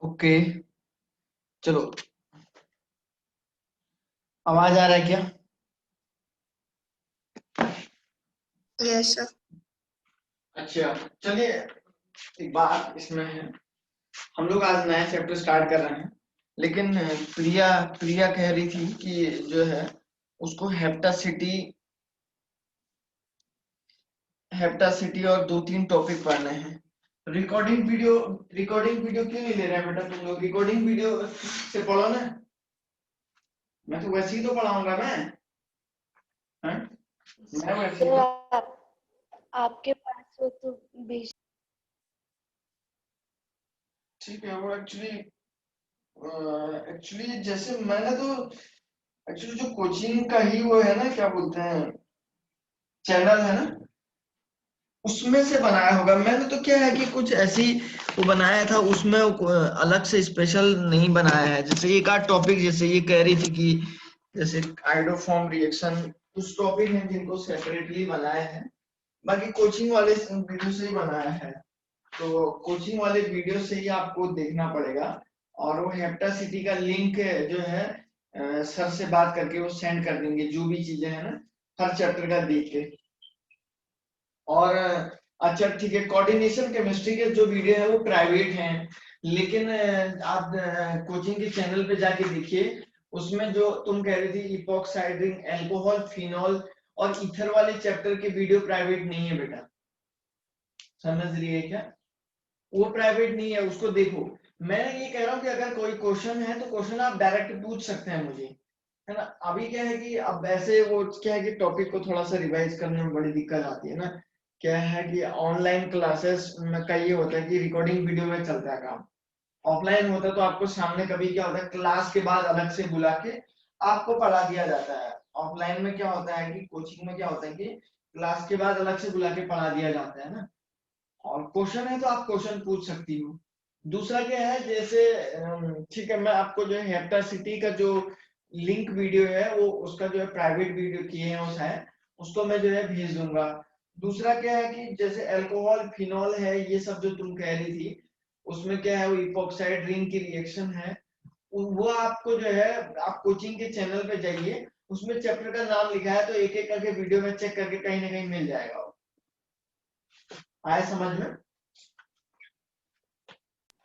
Okay. चलो, आवाज आ रहा है क्या? Yes sir. अच्छा, चलिए। एक बात इसमें है, हम लोग आज नया चैप्टर स्टार्ट कर रहे हैं, लेकिन प्रिया प्रिया कह रही थी कि जो है उसको हेप्टासिटी और दो तीन टॉपिक पढ़ने हैं। रिकॉर्डिंग वीडियो क्यों नहीं ले रहे हैं बेटा? तुम लोग रिकॉर्डिंग वीडियो से पढ़ो ना। मैं तो वैसे ही तो पढ़ाऊंगा मैं। हैं? मैं वैसे ही तो तो। आपके पास हो तो भेज। ठीक है, वो एक्चुअली जैसे मैंने तो एक्चुअली जो कोचिंग का ही वो है ना, क्या बोलते हैं, चैनल है ना, उसमें से बनाया होगा। मैंने तो क्या है कि कुछ ऐसी वो बनाया था, उसमें अलग से स्पेशल नहीं बनाया है। जैसे एक आध टॉपिक, जैसे ये कह रही थी कि जैसे आइडोफॉर्म रिएक्शन, कुछ टॉपिक हैं जिनको सेपरेटली बनाया है। बाकी कोचिंग वाले वीडियो से ही बनाया है। तो कोचिंग वाले वीडियो से ही आपको देखना पड़ेगा। और वो हेप्टासिटी का लिंक जो है सर से बात करके वो सेंड कर देंगे, जो भी चीजें हैं ना, हर चैप्टर का देख के। और अच्छा ठीक है, कोऑर्डिनेशन केमिस्ट्री के जो वीडियो है वो प्राइवेट हैं, लेकिन आप कोचिंग के चैनल पे जाके देखिए। उसमें जो तुम कह रही थी इपॉक्साइड रिंग, अल्कोहल, फिनॉल और ईथर वाले चैप्टर के वीडियो प्राइवेट नहीं है बेटा। समझ रही है क्या? वो प्राइवेट नहीं है, उसको देखो। मैं ये कह रहा हूँ कि अगर कोई क्वेश्चन है तो क्वेश्चन आप डायरेक्ट पूछ सकते हैं मुझे, है ना। अभी क्या है कि अब ऐसे वो क्या है कि टॉपिक को थोड़ा सा रिवाइज करने में बड़ी दिक्कत आती है ना। क्या है कि ऑनलाइन क्लासेस में का ये होता है कि रिकॉर्डिंग वीडियो में चलता है काम। ऑफलाइन होता है तो आपको सामने कभी क्या होता है, क्लास के बाद अलग से बुला के आपको पढ़ा दिया जाता है। ऑफलाइन में क्या होता है कि कोचिंग में क्या होता है कि क्लास के बाद अलग से बुला के पढ़ा दिया जाता है ना। और क्वेश्चन है तो आप क्वेश्चन पूछ सकती हो। दूसरा क्या है, जैसे ठीक है, मैं आपको जो है हेप्टासिटी का जो लिंक वीडियो है वो उसका जो है प्राइवेट वीडियो किए हैं उस है, उसको मैं जो है भेज दूंगा। दूसरा क्या है कि जैसे अल्कोहल, फिनॉल है, ये सब जो तुम कह रही थी, उसमें क्या है वो इपॉक्साइड रिंग की रिएक्शन है। वो आपको जो है, आप कोचिंग के चैनल पे जाइए, उसमें चैप्टर का नाम लिखा है, तो एक एक करके वीडियो में चेक करके कहीं ना कहीं मिल जाएगा वो। आए समझ में?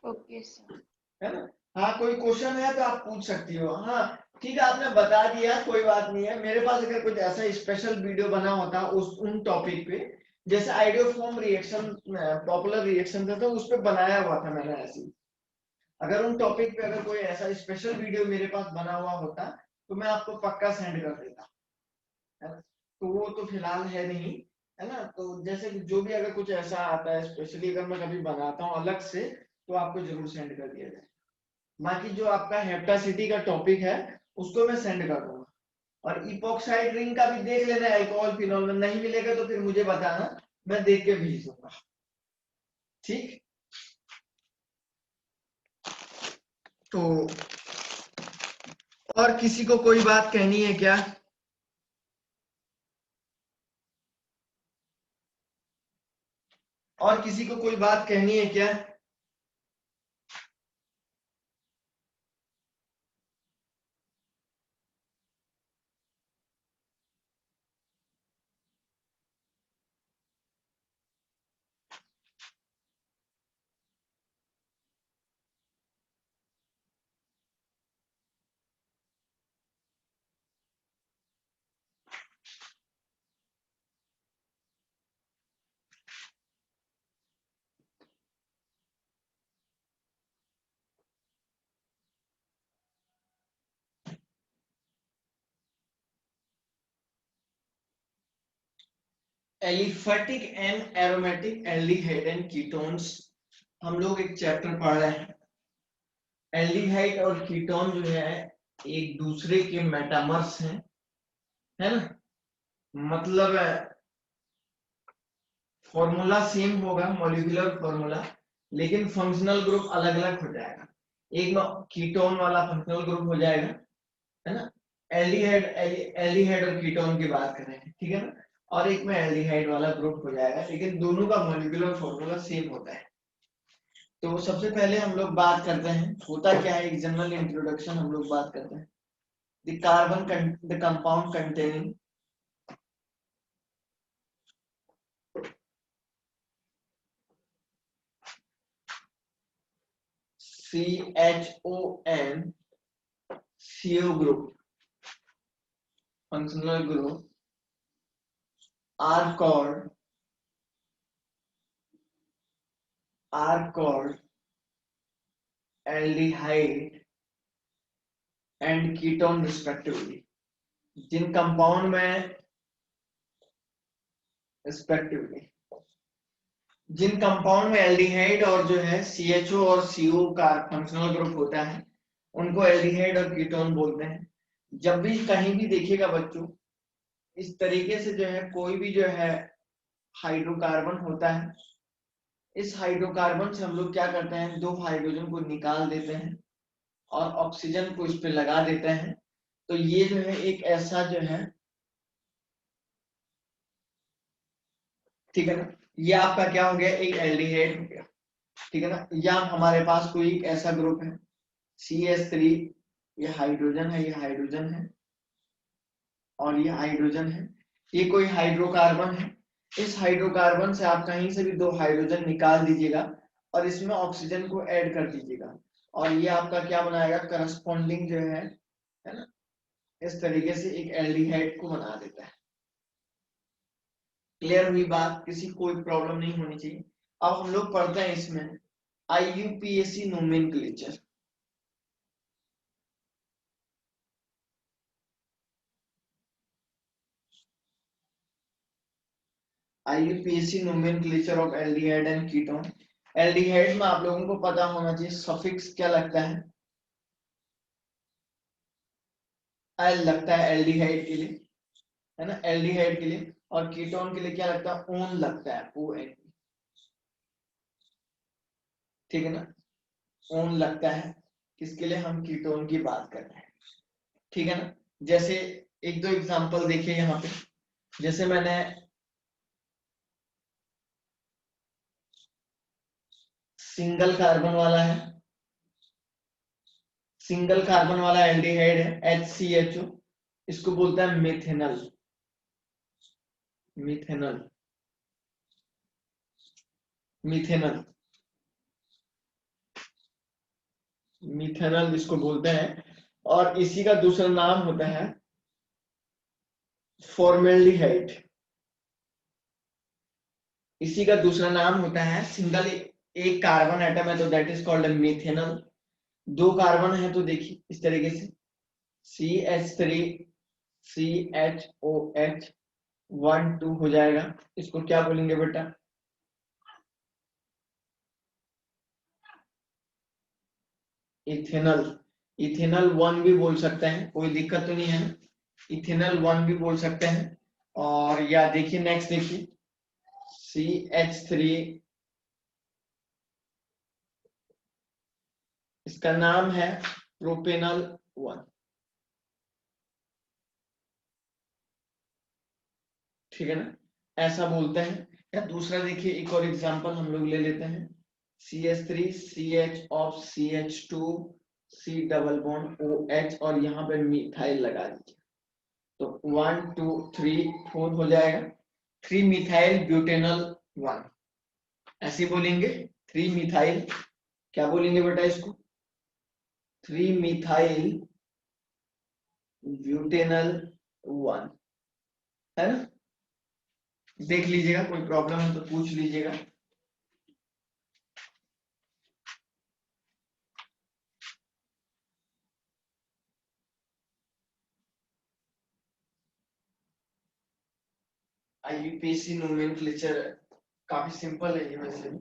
Okay sir. है ना। हाँ, कोई क्वेश्चन है तो आप पूछ सकती हो। हाँ ठीक है, आपने बता दिया, कोई बात नहीं है। मेरे पास अगर कुछ ऐसा स्पेशल वीडियो बना होता उस उन टॉपिक पे, जैसे आइडियोफॉर्म रिएक्शन, पॉपुलर रिएक्शन था, तो उस पे बनाया हुआ था मैंने ऐसी। अगर उन टॉपिक पे अगर कोई ऐसा स्पेशल वीडियो मेरे पास बना हुआ होता तो मैं आपको पक्का सेंड कर देता, है ना। तो वो तो फिलहाल है नहीं, है ना। तो जैसे कि जो भी अगर कुछ ऐसा आता है स्पेशली, अगर मैं कभी बनाता हूँ अलग से, तो आपको जरूर सेंड कर दिया जाए। बाकी जो आपका हेप्टासिटी का टॉपिक है उसको मैं सेंड कर दूंगा। और इपॉक्साइड रिंग का भी देख लेना, अल्कोहल फिनॉल में नहीं मिलेगा तो फिर मुझे बताना, मैं देख के भेज दूंगा। ठीक। तो और किसी को कोई बात कहनी है क्या? और किसी को कोई बात कहनी है क्या? Aliphatic and aromatic aldehyde and ketones, हम लोग एक चैप्टर पढ़ रहे हैं। एल्डिहाइड और कीटोन जो है एक दूसरे के मेटामर्स हैं, है ना। मतलब फॉर्मूला सेम होगा, मॉलिक्यूलर फॉर्मूला, लेकिन फंक्शनल ग्रुप अलग अलग हो जाएगा। एक में कीटोन वाला फंक्शनल ग्रुप हो जाएगा, है ना। एल्डिहाइड एल्डिहाइड और कीटोन की बात करें, ठीक है ना। और एक में एल्डिहाइड वाला ग्रुप हो जाएगा, लेकिन दोनों का मॉलिक्यूलर फॉर्मूला सेम होता है। तो सबसे पहले हम लोग बात करते हैं होता क्या है, एक जनरल इंट्रोडक्शन हम लोग बात करते हैं। The compound containing CHON CO group, functional group are called aldehyde and ketone respectively. जिन कंपाउंड में respectively जिन कंपाउंड में एल्डिहाइड और जो है CHO और CO का फंक्शनल ग्रुप होता है उनको एल्डिहाइड और कीटोन बोलते हैं। जब भी कहीं भी देखिएगा बच्चों, इस तरीके से जो है कोई भी जो है हाइड्रोकार्बन होता है, इस हाइड्रोकार्बन से हम लोग क्या करते हैं, दो हाइड्रोजन को निकाल देते हैं और ऑक्सीजन को इस पे लगा देते हैं। तो ये जो है एक ऐसा जो है, ठीक है ना, ये आपका क्या हो गया, एक एल्डिहाइड हो गया, ठीक है ना। या हमारे पास कोई एक ऐसा ग्रुप है CH3, ये हाइड्रोजन है, ये हाइड्रोजन है और ये हाइड्रोजन है, ये कोई हाइड्रोकार्बन है। इस हाइड्रोकार्बन से आप कहीं से भी दो हाइड्रोजन निकाल दीजिएगा और इसमें ऑक्सीजन को ऐड कर दीजिएगा और ये आपका क्या बनाएगा, करस्पॉन्डिंग जो है ना, इस तरीके से एक एल्डिहाइड को बना देता है। क्लियर हुई बात, किसी कोई प्रॉब्लम नहीं होनी चाहिए। अब हम लोग पढ़ते हैं इसमें IUPAC nomenclature. IUPAC nomenclature of aldehyde and ketone. Aldehyde में आप लोगों को पता होना चाहिए सफिक्स क्या लगता है, एल लगता है एल्डिहाइड के लिए, है ना, एल्डिहाइड के लिए। और कीटोन के लिए क्या लगता है, ओन लगता है, ON, ठीक है ना, ओन लगता है। किसके लिए, हम कीटोन की बात कर रहे हैं, ठीक है ना। जैसे एक दो एग्जांपल देखिए यहाँ पे, जैसे मैंने सिंगल कार्बन वाला है, सिंगल कार्बन वाला एल्डिहाइड है HCHO, इसको बोलता है मिथेनल, मिथेनल, मिथेनल, मिथेनल इसको बोलते हैं। और इसी का दूसरा नाम होता है फॉर्मेल्डिहाइड, इसी का दूसरा नाम होता है, सिंगल एक कार्बन एटम है तो दैट इज कॉल्ड मिथेनल। दो कार्बन है तो देखिए इस तरीके से CH3 CHOH 1 2 हो जाएगा, इसको क्या बोलेंगे बेटा, इथेनल। इथेनल 1 भी बोल सकते हैं, कोई दिक्कत तो नहीं है, इथेनल 1 भी बोल सकते हैं। और या देखिए नेक्स्ट देखिए CH3, इसका नाम है प्रोपेनल 1, ठीक है ना, ऐसा बोलते हैं। या दूसरा देखिए एक और एग्जांपल हम लोग ले लेते हैं, CH3 CH of CH2 C double bond OH और यहाँ पे मिथाइल लगा दीजिए, तो 1 2 3 4 हो जाएगा, 3 मिथाइल ब्यूटेनल 1, ऐसे बोलेंगे 3 मिथाइल, क्या बोलेंगे बेटा इसको, 3 मिथाइल ब्यूटेनल 1, है ना। देख लीजिएगा, कोई प्रॉब्लम है तो पूछ लीजिएगा। IUPAC नोमेनक्लेचर काफी सिंपल है ये वैसे।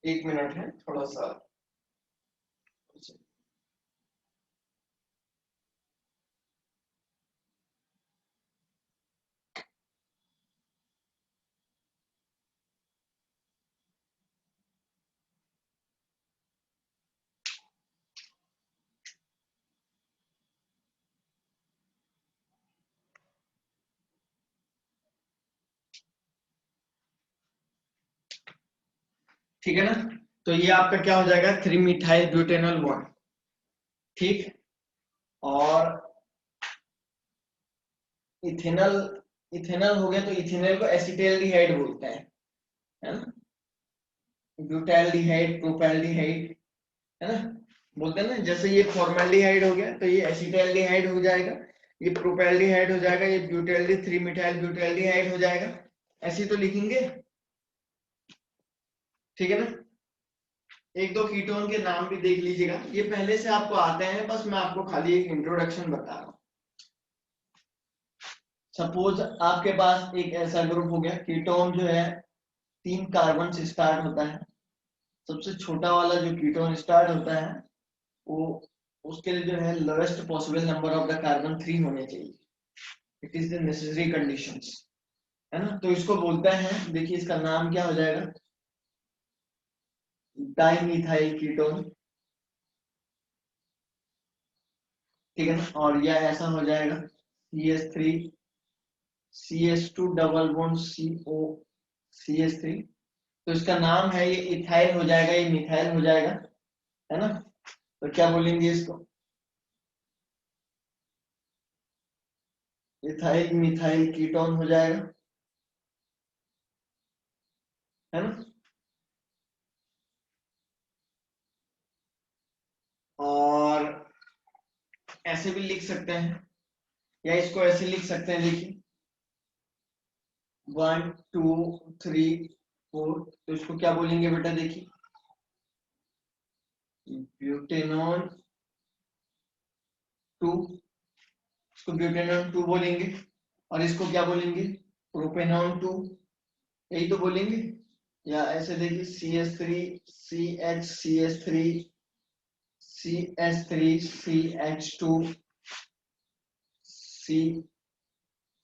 एक मिनट है थोड़ा सा, ठीक है ना। तो ये आपका क्या हो जाएगा, 3 मिथाइल ब्यूटेनॉल बॉन्ड। ठीक, और इथेनॉल, इथेनॉल हो गया तो इथेनॉल को एसिटाल्डिहाइड बोलते हैं, है ना। ब्यूटाल्डिहाइड, प्रोपाल्डिहाइड, है ना, बोलते हैं ना। जैसे ये फॉर्मल्डिहाइड हो गया तो ये एसिटाल्डिहाइड हो जाएगा, ये प्रोपाल्डिहाइड हो जाएगा, ये ब्यूटाल्डी 3 मिथाइल ब्यूटाल्डिहाइड हो जाएगा। ऐसे तो लिखेंगे, ठीक है ना। एक दो कीटोन के नाम भी देख लीजिएगा, ये पहले से आपको आते हैं, बस मैं आपको खाली एक इंट्रोडक्शन बता रहा हूँ। सपोज आपके पास एक ऐसा ग्रुप हो गया, कीटोन जो है 3 कार्बन से स्टार्ट होता है। सबसे छोटा वाला जो कीटोन स्टार्ट होता है वो, उसके लिए जो है lowest possible number of the carbon 3 होने चाहिए। It is the necessary conditions, है ना। तो इसको बोलते हैं, देखिए इसका नाम क्या हो जाएगा, डाइमिथाइल कीटोन, ठीक है ना। और यह ऐसा हो जाएगा CH3 CH2 double bond CO CH3। तो इसका नाम है, ये इथाइल हो जाएगा, ये मिथाइल हो जाएगा, है ना। तो क्या बोलेंगे इसको, इथाइल मिथाइल कीटोन हो जाएगा, है ना। और ऐसे भी लिख सकते हैं, या इसको ऐसे लिख सकते हैं, देखिए 1 2 3 4। तो इसको क्या बोलेंगे बेटा, देखिए ब्यूटेनॉन 2, इसको ब्यूटेनॉन 2 बोलेंगे। और इसको क्या बोलेंगे, प्रोपेनॉन 2, यही तो बोलेंगे। या ऐसे देखिए CH3 CH3 CH3 CH2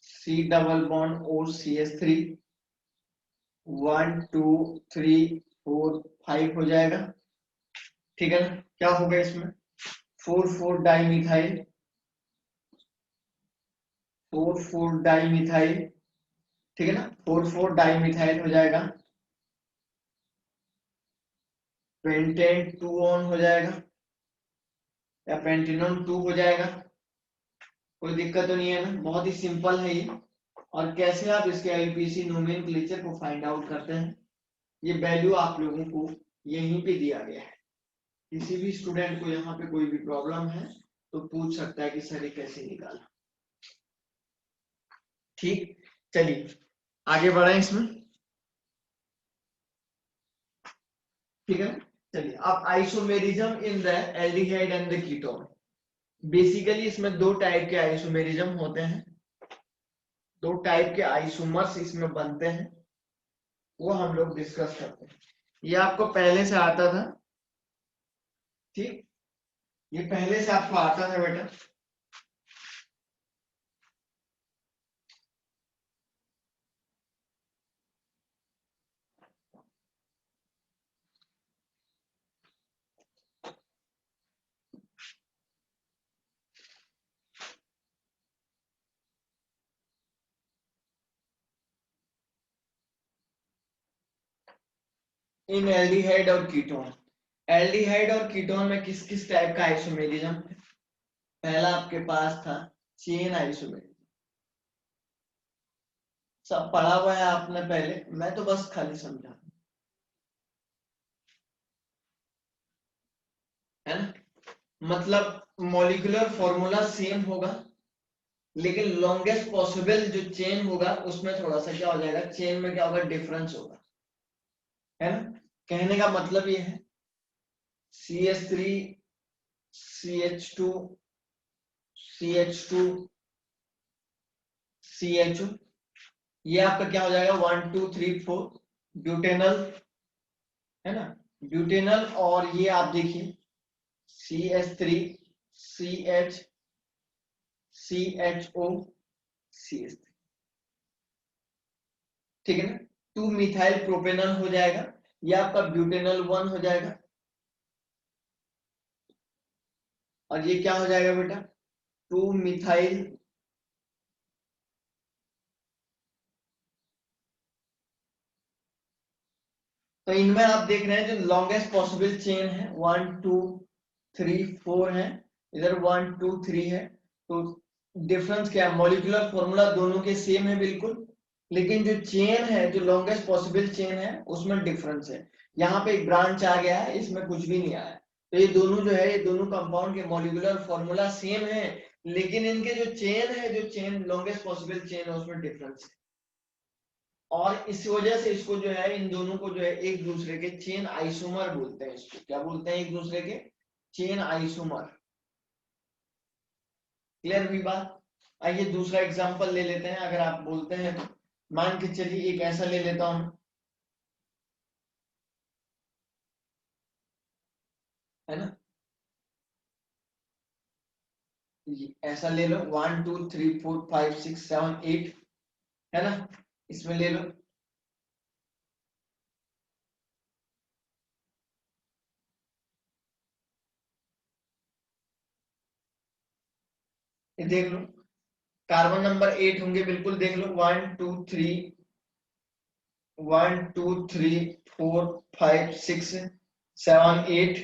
C double bond और CH3, 1 2 3 4 5 हो जाएगा, ठीक है ना। क्या होगा इसमें, 4 डाइमिथाइल, 4 डाइमिथाइल, ठीक है ना, 4 डाइमिथाइल हो जाएगा। पेंटेन 2 ऑन हो जाएगा, या पेंटेनॉन 2 हो जाएगा। कोई दिक्कत तो नहीं है ना, बहुत ही सिंपल है ये। और कैसे आप इसके आईपीसी नोमेनक्लेचर को फाइंड आउट करते हैं, ये वैल्यू आप लोगों को यहीं पे दिया गया है। किसी भी स्टूडेंट को यहाँ पे कोई भी प्रॉब्लम है तो पूछ सकता है कि सर ये कैसे निकाला। ठीक, चलिए आगे बढ़े इसमें, ठीक है। चलिए अब isomerism in the aldehyde and the ketone. Basically इसमें दो टाइप के आइसोमेरिज्म होते हैं, दो टाइप के आइसोमर्स इसमें बनते हैं, वो हम लोग डिस्कस करते हैं। ये आपको पहले से आता था, ठीक, ये पहले से आपको आता था बेटा। इन एल्डिहाइड और कीटोन, एल्डिहाइड और कीटोन में किस किस टाइप का आइसोमेरिज्म है। पहला आपके पास था चेन आइसोमेरिज्म, सब पढ़ा हुआ है आपने पहले, मैं तो बस खाली समझा, है ना। मतलब मॉलिक्यूलर फॉर्मूला सेम होगा, लेकिन लॉन्गेस्ट पॉसिबल जो चेन होगा उसमें थोड़ा सा क्या हो जाएगा, चेन में क्या होगा, डिफरेंस होगा, है ना। कहने का मतलब ये है CH3 CH2 CH2 CHO, ये आपका क्या हो जाएगा 1 2 3 4 ब्यूटेनल, है ना, ब्यूटेनल। और ये आप देखिए CH3 CH CHO CH3, ठीक है ना। 2 मिथाइल प्रोपेनॉल हो जाएगा, ये आपका ब्यूटेनल 1 हो जाएगा। और ये क्या हो जाएगा बेटा, 2 मिथाइल तो इनमें आप देख रहे हैं जो लॉन्गेस्ट पॉसिबल चेन है 1 2 3 4 है, इधर 1 2 3 है। तो डिफरेंस क्या है, मॉलिक्यूलर फॉर्मूला दोनों के सेम है बिल्कुल, लेकिन जो चेन है, जो लॉन्गेस्ट पॉसिबल चेन है, उसमें डिफरेंस है। यहाँ पे एक ब्रांच आ गया है, इसमें कुछ भी नहीं आया। तो ये दोनों जो है, ये दोनों कंपाउंड के मॉलिक्यूलर फॉर्मूला सेम है, लेकिन इनके जो चेन है, जो चेन लॉन्गेस्ट पॉसिबल चेन है, उसमें डिफरेंस है। और इस वजह से इसको जो है, इन दोनों को जो है एक दूसरे के चेन आइसोमर बोलते हैं। इसको क्या बोलते हैं, एक दूसरे के चेन आइसोमर। क्लियर हुई बात। आइए दूसरा एग्जांपल ले लेते हैं, अगर आप बोलते हैं तो। मान के चलिए एक ऐसा ले लेता हूं, है ना, ऐसा ले लो 1 2 3 4 5 6 7 8, है ना, इसमें ले लो। ये देख लो, कार्बन नंबर 8 होंगे, बिल्कुल देख लो 1 2 3 1 2 3 4 5 6 7 8,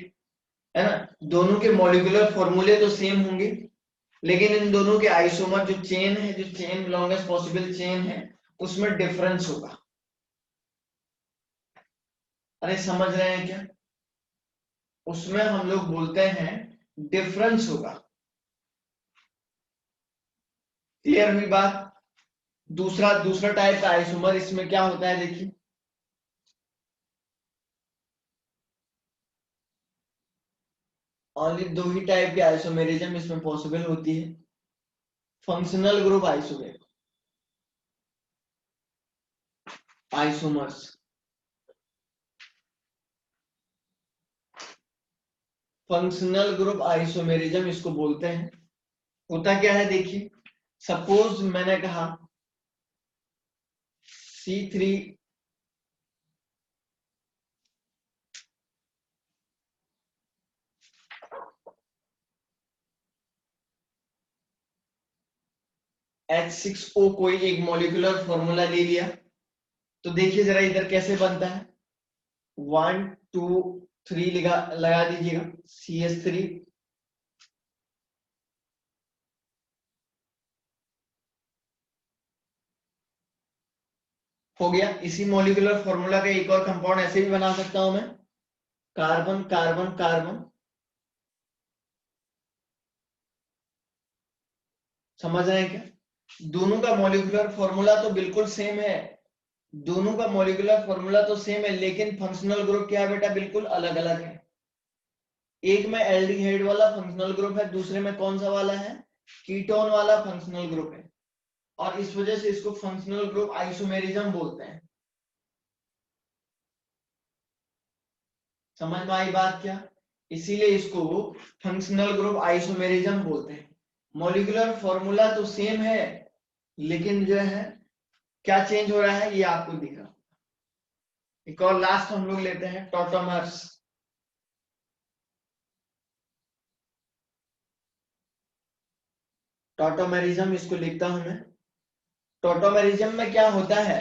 है ना। दोनों के मॉलिक्यूलर फॉर्मूले तो सेम होंगे, लेकिन इन दोनों के आइसोमर जो चेन है, जो चेन लॉन्गेस्ट पॉसिबल चेन है, उसमें डिफरेंस होगा। अरे समझ रहे हैं क्या, उसमें हम लोग बोलते हैं डिफरेंस होगा। क्लियर हुई बात। दूसरा दूसरा टाइप का आइसोमर इसमें क्या होता है, देखिए। ओनली दो ही टाइप की आइसोमेरिज्म इसमें पॉसिबल होती है। Functional group isomer isomers, functional group isomerism इसको बोलते हैं। होता क्या है, देखिए, सपोज मैंने कहा C3 H6O कोई एक मॉलिक्यूलर फॉर्मूला ले लिया, तो देखिए जरा इधर कैसे बनता है। 1 2 3 लगा दीजिएगा, CH3, हो गया। इसी मॉलिक्यूलर फॉर्मूला का एक और कंपाउंड ऐसे भी बना सकता हूं मैं, कार्बन कार्बन कार्बन। समझ रहे हैं क्या, दोनों का मॉलिक्यूलर फॉर्मूला तो बिल्कुल सेम है, दोनों का मॉलिक्यूलर फॉर्मूला तो सेम है, लेकिन फंक्शनल ग्रुप क्या है बेटा, बिल्कुल अलग अलग है। एक में एल्डिहाइड वाला फंक्शनल ग्रुप है, दूसरे में कौन सा वाला है, कीटोन वाला फंक्शनल ग्रुप है। और इस वजह से इसको फंक्शनल ग्रुप आइसोमेरिज्म बोलते हैं। समझ में आई बात क्या, इसीलिए इसको फंक्शनल ग्रुप आइसोमेरिज्म बोलते हैं। मॉलिक्यूलर फॉर्मूला तो सेम है, लेकिन जो है क्या चेंज हो रहा है, ये आपको दिख रहा। एक और लास्ट हम लोग लेते हैं, टॉटोमर्स। टॉटोमेरिज्म इसको लिखता हूं मैं। टॉटोमेरिज्म में क्या होता है,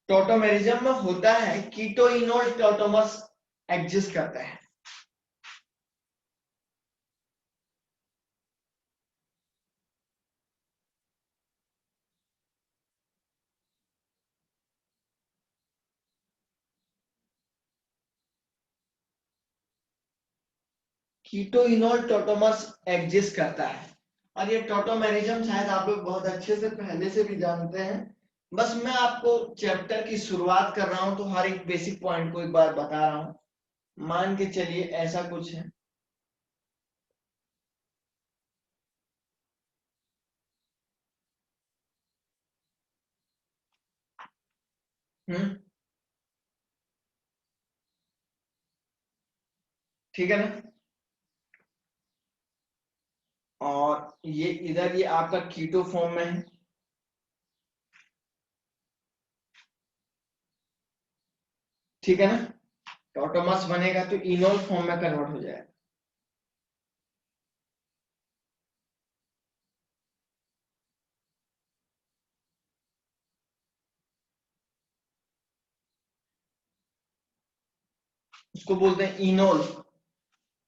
टॉटोमेरिज्म में होता है कीटो इनोल टॉटोमर्स एग्जिस्ट करता है। कीटो इनोल टॉटोमर्स एग्जिस्ट करता है। और ये टॉटोमेरिज्म शायद आप लोग बहुत अच्छे से पहले से भी जानते हैं, बस मैं आपको चैप्टर की शुरुआत कर रहा हूं, तो हर एक बेसिक पॉइंट को एक बार बता रहा हूं। मान के चलिए ऐसा कुछ है, ठीक है ना। और ये इधर ये आपका कीटो फॉर्म में है, ठीक है ना। टॉटोमर्स बनेगा तो इनोल फॉर्म में कन्वर्ट हो जाएगा। उसको बोलते हैं इनोल।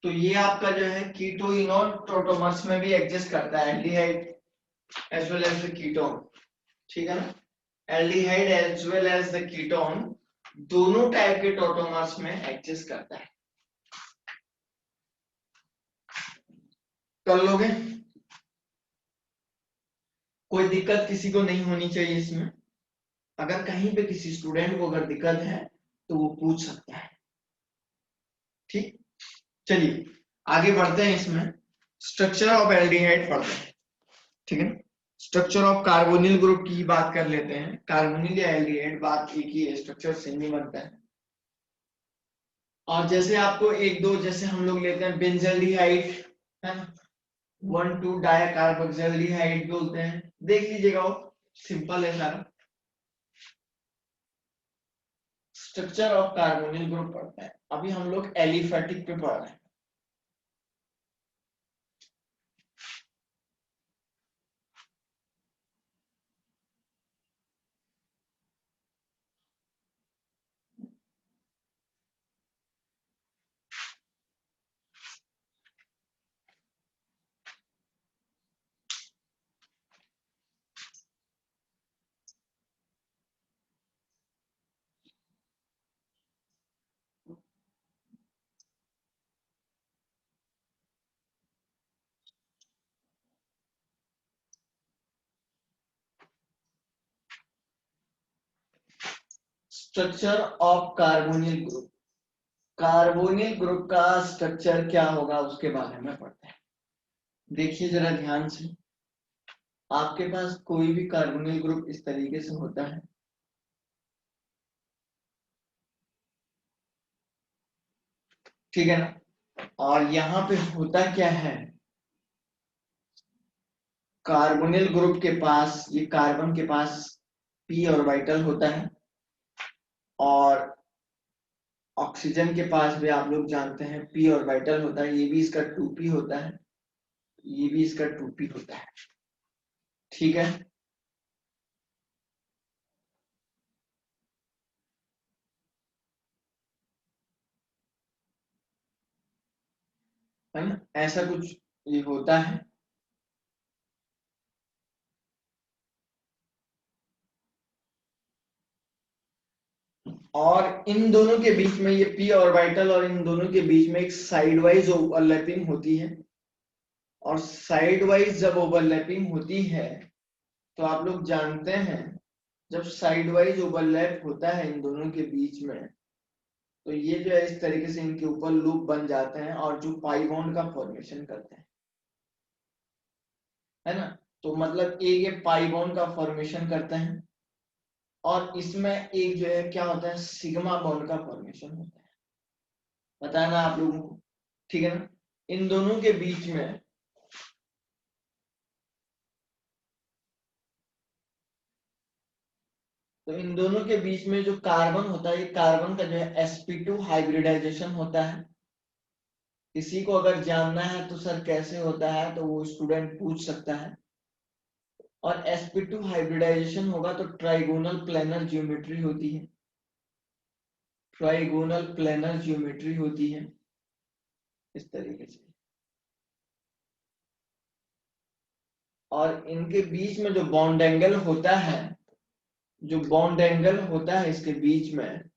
तो ये आपका जो है कीटो इनोल टोटोमर्स में भी एग्जिस्ट करता है, aldehyde as well as the ketone, ठीक है ना। Aldehyde as well as the ketone दोनों टाइप के टोटोमर्स में एग्जिस्ट करता है। कर लोगे? कोई दिक्कत किसी को नहीं होनी चाहिए इसमें। अगर कहीं पे किसी स्टूडेंट को अगर दिक्कत है तो वो पूछ सकता है, ठीक। चलिए आगे बढ़ते हैं, इसमें स्ट्रक्चर ऑफ एल्डिहाइड पढ़ते हैं, ठीक है। स्ट्रक्चर ऑफ कार्बोनिल ग्रुप की बात कर लेते हैं। कार्बोनिल या एल्डिहाइड बात एक ही है, स्ट्रक्चर सेम ही बनता है। और जैसे आपको एक दो, जैसे हम लोग लेते हैं बेंजल्डिहाइड, है ना, 1,2 डाइकार्बोक्सिल्डिहाइड बोलते हैं, देख लीजिएगा, वो सिंपल है सारा। स्ट्रक्चर ऑफ कार्बोनिल ग्रुप पढ़ते हैं। अभी हम लोग एलिफेटिक पे पढ़ रहे हैं। Structure of carbonyl group, carbonyl group का स्ट्रक्चर क्या होगा उसके बारे में पढ़ते हैं। देखिए जरा ध्यान से, आपके पास कोई भी कार्बोनिल ग्रुप इस तरीके से होता है, ठीक है ना। और यहाँ पे होता क्या है, कार्बोनिल ग्रुप के पास, ये कार्बन के पास पी ऑर्बिटल होता है, और ऑक्सीजन के पास भी आप लोग जानते हैं पी ऑर्बिटल होता है। ये भी इसका 2p होता है, ये भी इसका 2p होता है, ठीक है। है ना, ऐसा कुछ ये होता है। और इन दोनों के बीच में, ये पी ऑर्बिटल और इन दोनों के बीच में एक साइड वाइज ओवरलैपिंग होती है। और साइड वाइज जब ओवरलैपिंग होती है तो आप लोग जानते हैं, जब साइड वाइज ओवरलैप होता है इन दोनों के बीच में, तो ये जो है इस तरीके से इनके ऊपर लूप बन जाते हैं और जो पाई बॉन्ड का फॉर्मेशन करते हैं, है ना। तो मतलब एक ये पाई बॉन्ड का फॉर्मेशन करते हैं, और इसमें एक जो है क्या होता है, सिग्मा बॉन्ड का फॉर्मेशन होता है, बताना आप लोगों को, ठीक है ना। इन दोनों के बीच में, तो इन दोनों के बीच में जो कार्बन होता है, ये कार्बन का जो है sp2 हाइब्रिडाइजेशन होता है। किसी को अगर जानना है तो सर कैसे होता है, तो वो स्टूडेंट पूछ सकता है। और sp2 हाइब्रिडाइजेशन होगा तो ट्राइगोनल प्लेनर ज्योमेट्री होती है, ट्राइगोनल प्लेनर ज्योमेट्री होती है इस तरीके से। और इनके बीच में जो बॉन्ड एंगल होता है, जो बॉन्ड एंगल होता है इसके बीच में,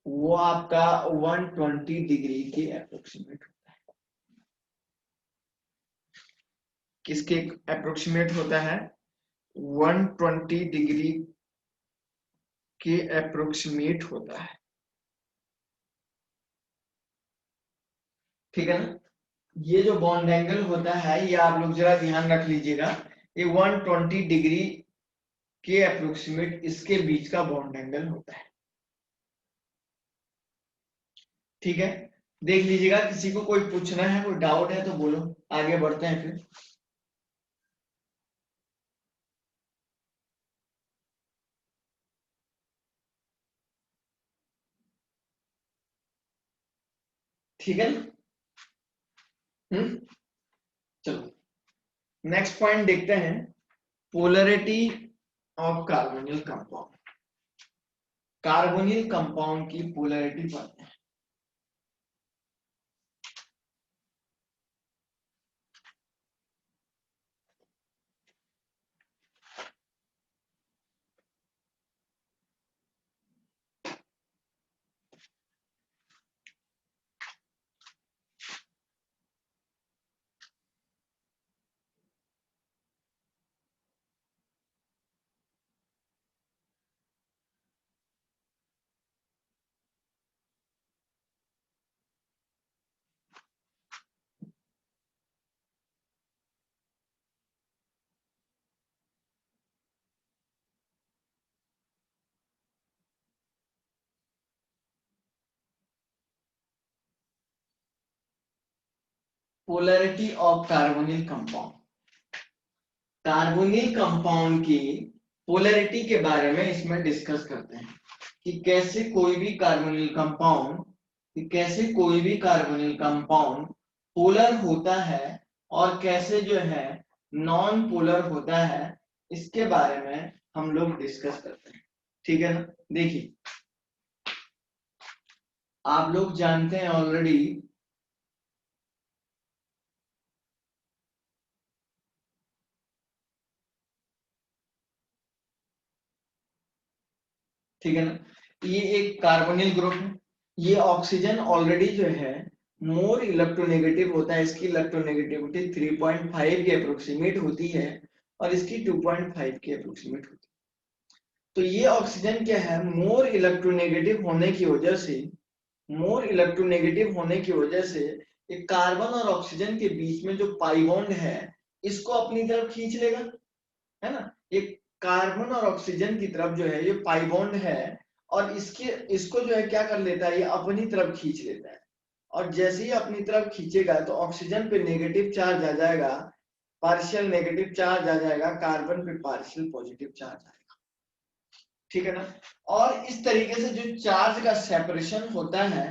वो आपका 120 डिग्री के अप्रोक्सीमेट होता है। किसके अप्रोक्सीमेट होता है? 120 डिग्री के अप्रोक्सीमेट होता है, ठीक है ना। ये जो बॉन्ड एंगल होता है, ये आप लोग जरा ध्यान रख लीजिएगा, ये 120 डिग्री के अप्रोक्सीमेट इसके बीच का बॉन्ड एंगल होता है, ठीक है। देख लीजिएगा, किसी को कोई पूछना है, कोई डाउट है तो बोलो, आगे बढ़ते हैं फिर। ठीक है ना। चलो नेक्स्ट पॉइंट देखते हैं, polarity of carbonyl compound. Carbonyl compound की पोलैरिटी पढ़ते हैं। Polarity of carbonyl compound, carbonyl compound की पोलैरिटी के बारे में इसमें डिस्कस करते हैं कि कैसे कोई भी कार्बोनिल कंपाउंड पोलर होता है और कैसे जो है नॉन पोलर होता है, इसके बारे में हम लोग डिस्कस करते हैं। ठीक है ना। देखिए, आप लोग जानते हैं ऑलरेडी ठीक है ना, ये एक कार्बोनिल ग्रुप है। ये ऑक्सीजन ऑलरेडी जो है मोर इलेक्ट्रोनेगेटिव होता है, इसकी इलेक्ट्रोनेगेटिविटी 3.5 के अप्रोक्सीमेट होती है और इसकी 2.5 के अप्रोक्सीमेट होती है। तो ये ऑक्सीजन क्या है, मोर इलेक्ट्रोनेगेटिव होने की वजह से एक कार्बन और ऑक्सीजन के बीच में जो पाई बॉन्ड है इसको अपनी तरफ खींच लेगा, है ना। ये कार्बन और ऑक्सीजन की तरफ जो है ये पाई बॉन्ड है और इसको जो है क्या कर लेता है, ये अपनी तरफ खींच लेता है। और जैसे ही अपनी तरफ खींचेगा तो ऑक्सीजन पे नेगेटिव चार्ज आ जाएगा, पार्शियल नेगेटिव चार्ज आ जाएगा, कार्बन पे पार्शियल पॉजिटिव चार्ज आएगा। ठीक है ना। और इस तरीके से जो चार्ज का सेपरेशन होता है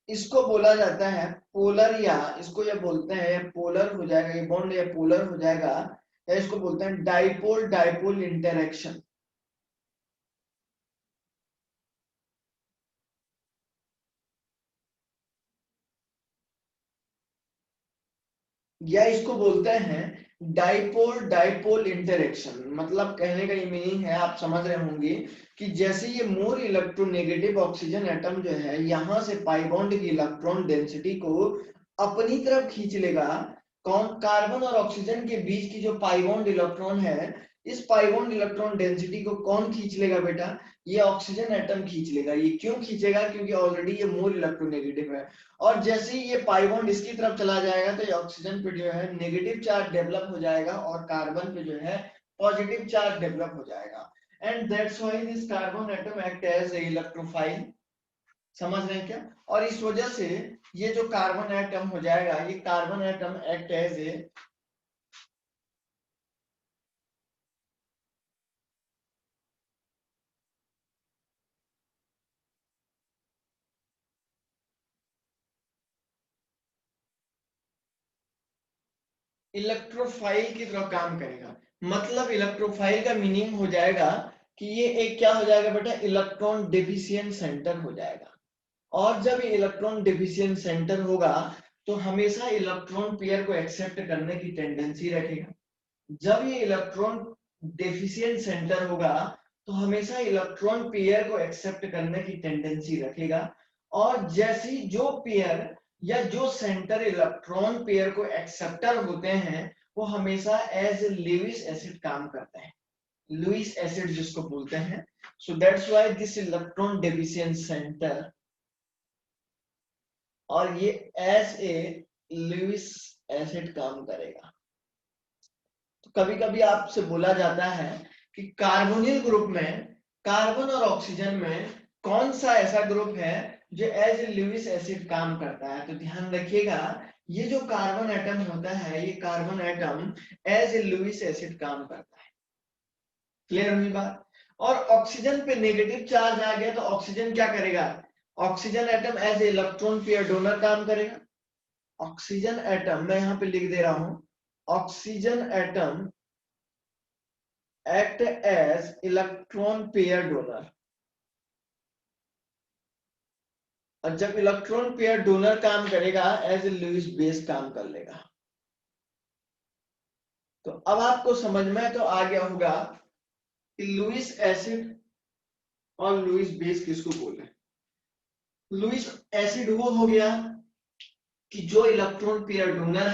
इसको बोला जाता है पोलर, या इसको ये बोलते हैं पोलर हो जाएगा, ये बॉन्ड या पोलर हो जाएगा, या इसको बोलते हैं डाइपोल डाइपोल इंटरेक्शन। या इसको बोलते हैं डाइपोल डाइपोल इंटरेक्शन। मतलब कहने का ये मीनिंग है, आप समझ रहे होंगे कि जैसे ये मोर इलेक्ट्रोनेगेटिव ऑक्सीजन एटम जो है यहां से पाई बॉन्ड की इलेक्ट्रॉन डेंसिटी को अपनी तरफ खींच लेगा। कौन, कार्बन और ऑक्सीजन के बीच की जो पाई बॉन्ड इलेक्ट्रॉन है, इस पाई बॉन्ड इलेक्ट्रॉन डेंसिटी को कौन खींच लेगा बेटा, ये ऑक्सीजन एटम खींच लेगा। ये क्यों खींचेगा, क्योंकि ऑलरेडी ये मोर इलेक्ट्रोनेगेटिव है। और जैसे ही ये पाई बॉन्ड इसकी तरफ चला जाएगा तो ये ऑक्सीजन पे जो है नेगेटिव चार्ज डेवलप हो जाएगा और कार्बन पे जो है पॉजिटिव चार्ज डेवलप हो जाएगा। And that's why this carbon atom act as a electrophile. समझ रहे हैं क्या। और इस वजह से ये जो कार्बन एटम हो जाएगा, ये carbon atom act as a electrophile की तरह काम करेगा। मतलब इलेक्ट्रोफाइल का मीनिंग हो जाएगा कि ये एक क्या हो जाएगा बेटा, इलेक्ट्रॉन डेफिशिएंट सेंटर हो जाएगा। और जब ये इलेक्ट्रॉन डेफिशिएंट सेंटर होगा तो हमेशा इलेक्ट्रॉन पेयर को एक्सेप्ट करने की टेंडेंसी रखेगा। जब ये इलेक्ट्रॉन डेफिशिएंट सेंटर होगा तो हमेशा इलेक्ट्रॉन पेयर को एक्सेप्ट करने की टेंडेंसी रखेगा। और जैसी जो पेयर या जो सेंटर इलेक्ट्रॉन पेयर को एक्सेप्टर होते हैं वो हमेशा एज लुईस एसिड काम करते हैं, लुईस एसिड जिसको बोलते हैं। So that's why this electron deficient centre, और ये एज ए लुईस एसिड काम करेगा। तो कभी कभी आपसे बोला जाता है कि कार्बोनिल ग्रुप में, कार्बन और ऑक्सीजन में कौन सा ऐसा ग्रुप है जो एज ए लुईस एसिड काम करता है। तो ध्यान रखिएगा, ये जो कार्बन एटम होता है ये carbon atom as a Lewis acid काम करता है। क्लियर हुई बात। और ऑक्सीजन पे नेगेटिव चार्ज आ गया तो ऑक्सीजन क्या करेगा, oxygen atom as a electron pair donor काम करेगा। ऑक्सीजन एटम, मैं यहां पे लिख दे रहा हूं, oxygen atom act as electron pair donor। और जब इलेक्ट्रॉन पेयर डोनर काम करेगा एज ए लुईस बेस काम कर लेगा। तो अब आपको समझ में तो आ गया होगा कि लुईस एसिड और लुईस बेस किसको बोले। लुईस एसिड वो हो गया कि जो इलेक्ट्रॉन पेयर डोनर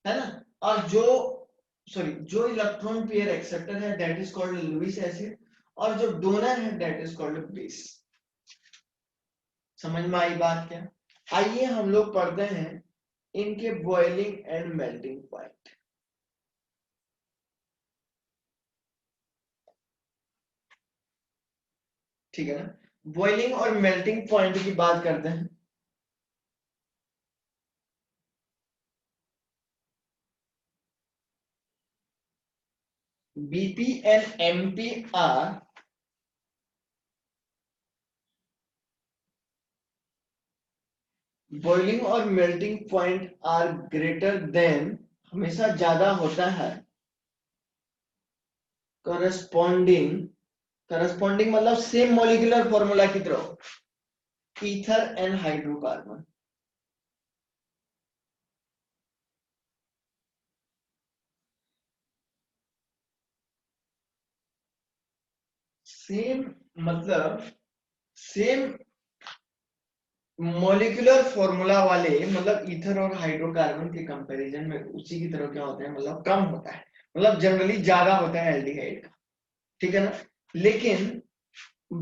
है ना, और जो इलेक्ट्रॉन पेयर एक्सेप्टर है that is called Lewis acid, और जो डोनर है दैट इज कॉल्ड बेस। समझ में आई बात क्या? आइए हम लोग पढ़ते हैं इनके बॉइलिंग एंड मेल्टिंग पॉइंट। ठीक है ना, बॉइलिंग और मेल्टिंग पॉइंट की बात करते हैं। BP and MP are boiling और melting point are greater than, हमेशा ज्यादा होता है करस्पॉन्डिंग मतलब सेम मॉलिक्यूलर फॉर्मूला की तरह ईथर एंड हाइड्रोकार्बन। सेम मतलब सेम मॉलिक्यूलर फॉर्मूला वाले, मतलब ईथर और हाइड्रोकार्बन के कंपैरिजन में उसी की तरह क्या होता है, मतलब कम होता है, मतलब जनरली ज्यादा होता है एल्डिहाइड का। ठीक है ना, लेकिन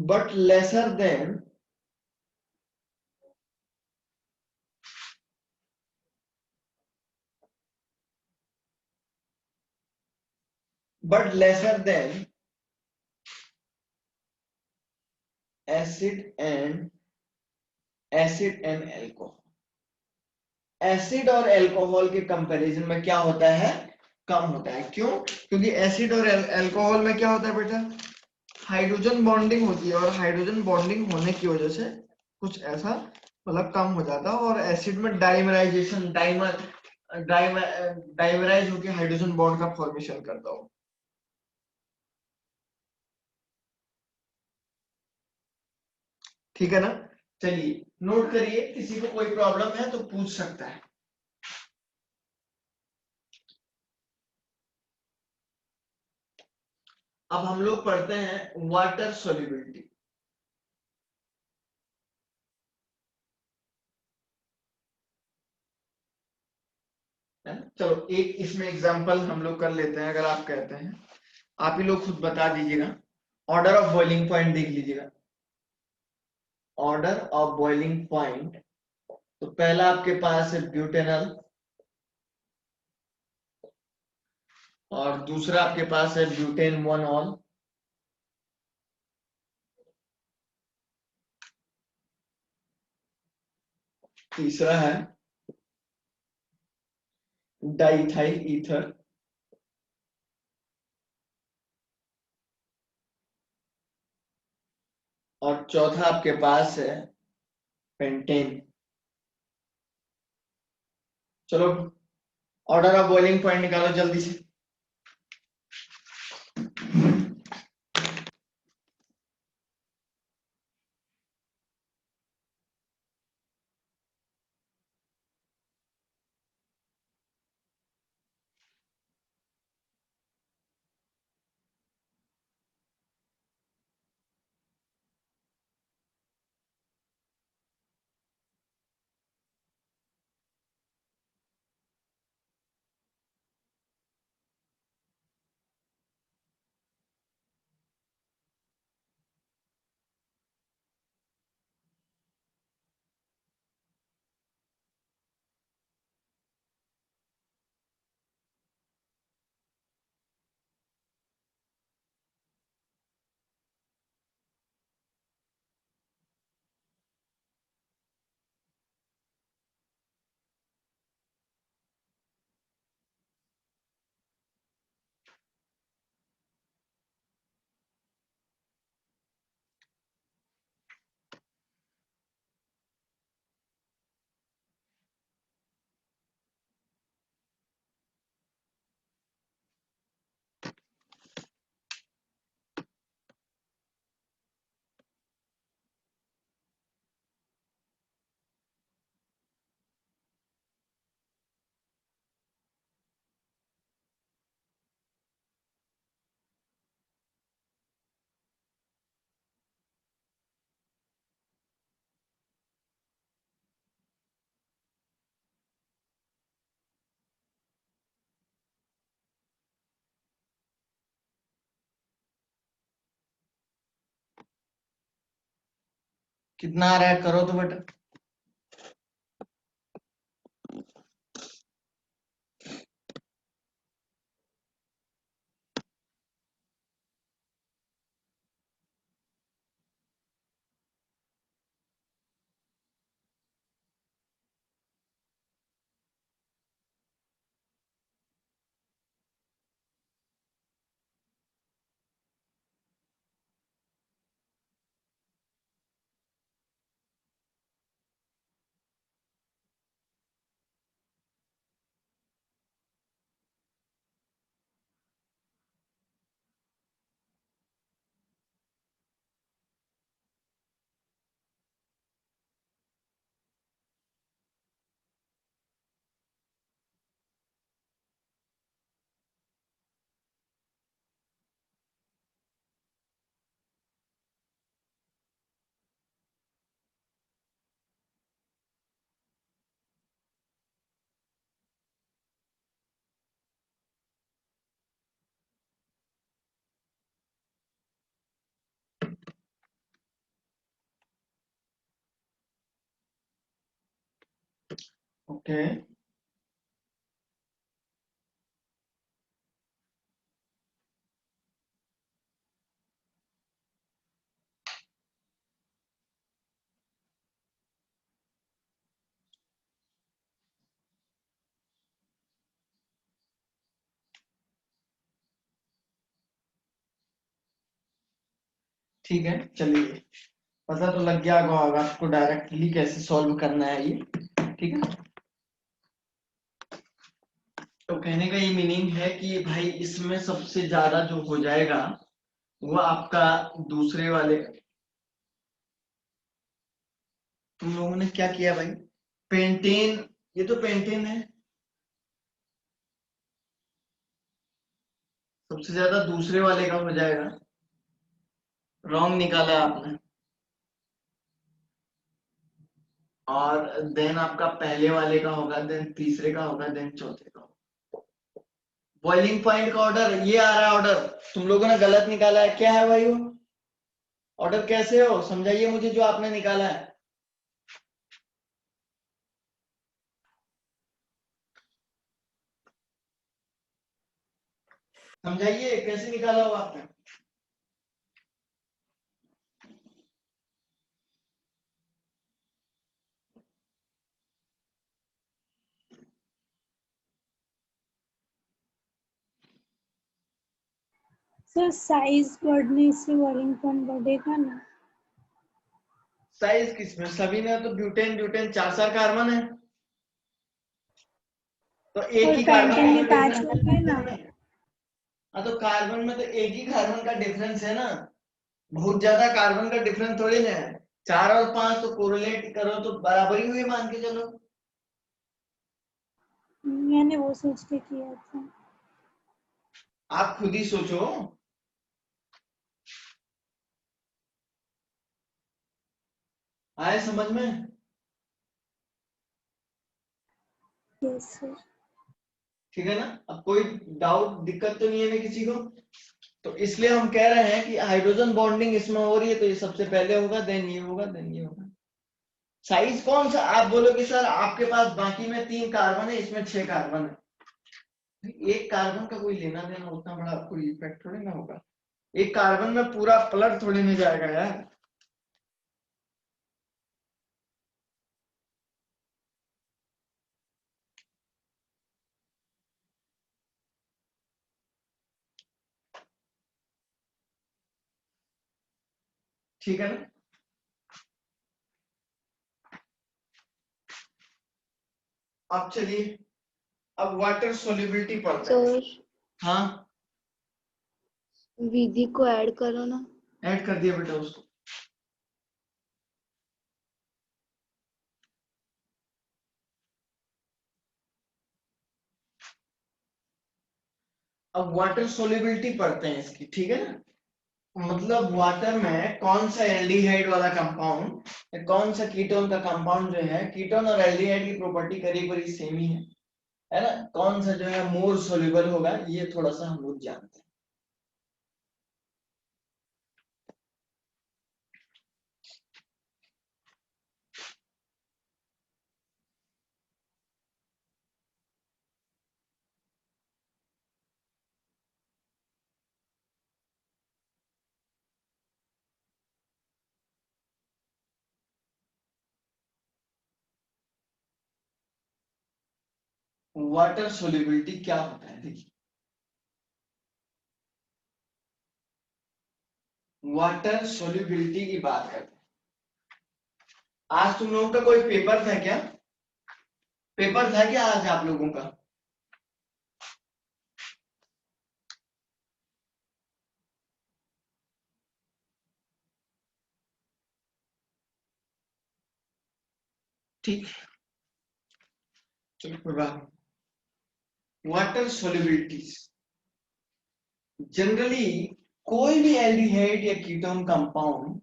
but lesser than acid and alcohol. Acid और अल्कोहल के कंपैरिजन में क्या होता है, कम होता है। क्यों? क्योंकि एसिड और अल्कोहल में क्या होता है बेटा, हाइड्रोजन बॉन्डिंग होती है, और हाइड्रोजन बॉन्डिंग होने की वजह से कुछ ऐसा मतलब कम हो जाता है, और एसिड में डाइमराइजेशन डाइमराइज होकर हाइड्रोजन बॉन्ड का फॉर्मेशन करता हो। ठीक है ना, चलिए नोट करिए, किसी को कोई प्रॉब्लम है तो पूछ सकता है। अब हम लोग पढ़ते हैं वाटर सोल्युबिलिटी। है ना, चलो एक इसमें एग्जांपल हम लोग कर लेते हैं। अगर आप कहते हैं, आप ही लोग खुद बता दीजिएगा। ऑर्डर ऑफ बॉइलिंग पॉइंट देख लीजिएगा, ऑर्डर ऑफ बॉइलिंग पॉइंट। तो पहला आपके पास है ब्यूटेनॉल, और दूसरा आपके पास है ब्यूटेन 1 ऑल, तीसरा है डाइथाइल ईथर, और चौथा आपके पास है पेंटेन। चलो ऑर्डर ऑफ बॉइलिंग पॉइंट निकालो जल्दी से। कितना आ रहा है करो तो बेटा। ओके ठीक है, चलिए पता तो लग गया होगा आपको डायरेक्टली कैसे सॉल्व करना है ये। ठीक है, तो कहने का ये मीनिंग है कि भाई इसमें सबसे ज्यादा जो हो जाएगा वो आपका दूसरे वाले। तुम लोगों ने क्या किया भाई? पेंटेन, ये तो पेंटेन है, सबसे ज्यादा दूसरे वाले का हो जाएगा। रॉन्ग निकाला आपने। और देन आपका पहले वाले का होगा, देन तीसरे का होगा, देन चौथे का होगा। बॉइलिंग पॉइंट का ऑर्डर ये आ रहा है। ऑर्डर तुम लोगों ने गलत निकाला है, क्या है भाई वो ऑर्डर? कैसे हो समझाइए मुझे जो आपने निकाला है। समझाइए कैसे निकाला हो आपने। सर साइज बढ़ने से बॉइलिंग पॉइंट बढ़ेगा ना? साइज किसमें? सभी में तो ब्यूटेन ब्यूटेन चार चार कार्बन है, तो एक और ही कार्बन पेंटेन का में तो 5 डिफरेंस हो है गए ना? पेंटेन में। हाँ तो कार्बन में तो एक ही कार्बन का डिफरेंस है ना, बहुत ज्यादा कार्बन का डिफरेंस थोड़ी ना है। 4 और 5 तो कोरिलेट करो तो बराबरी हुई मान के चलो। मैंने वो सोच के किया था। आप खुद ही सोचो। आए समझ में? Yes sir. ठीक है ना? अब कोई डाउट दिक्कत तो नहीं है ना किसी को? तो इसलिए हम कह रहे हैं कि हाइड्रोजन बॉन्डिंग इसमें हो रही है तो ये सबसे पहले होगा, देन ये होगा, देन ये होगा। साइज कौन सा? आप बोलोगे सर आपके पास बाकी में 3 कार्बन है, इसमें 6 कार्बन है। एक कार्बन का कोई लेना देना उतना बड़ा कोई इफेक्ट थोड़ी ना होगा। एक कार्बन में पूरा पलट थोड़ी नहीं जाएगा यार। ठीक है ना? अब चलिए, अब वाटर सोल्युबिलिटी पढ़ते हैं। सर हाँ विधि को ऐड करो ना। ऐड कर दिया बेटा उसको। अब वाटर सोल्युबिलिटी पढ़ते हैं इसकी, ठीक है ना? मतलब वाटर में कौन सा एल्डिहाइड वाला कंपाउंड, कौन सा कीटोन का कंपाउंड जो है, कीटोन और एल्डिहाइड की प्रॉपर्टी करीब करीब सेम ही है ना? कौन सा जो है मोर सोल्यूबल होगा, ये थोड़ा सा हम लोग जानते हैं। वाटर सोल्युबिलिटी क्या होता है? देखिए, वाटर सोल्युबिलिटी की बात करते हैं। आज तुम लोगों का कोई पेपर था क्या? पेपर था क्या आज आप लोगों का? ठीक, चलो कोई बात नहीं। वाटर सोल्युबिलिटीज जनरली कोई भी एल्डिहाइड या कीटोन कंपाउंड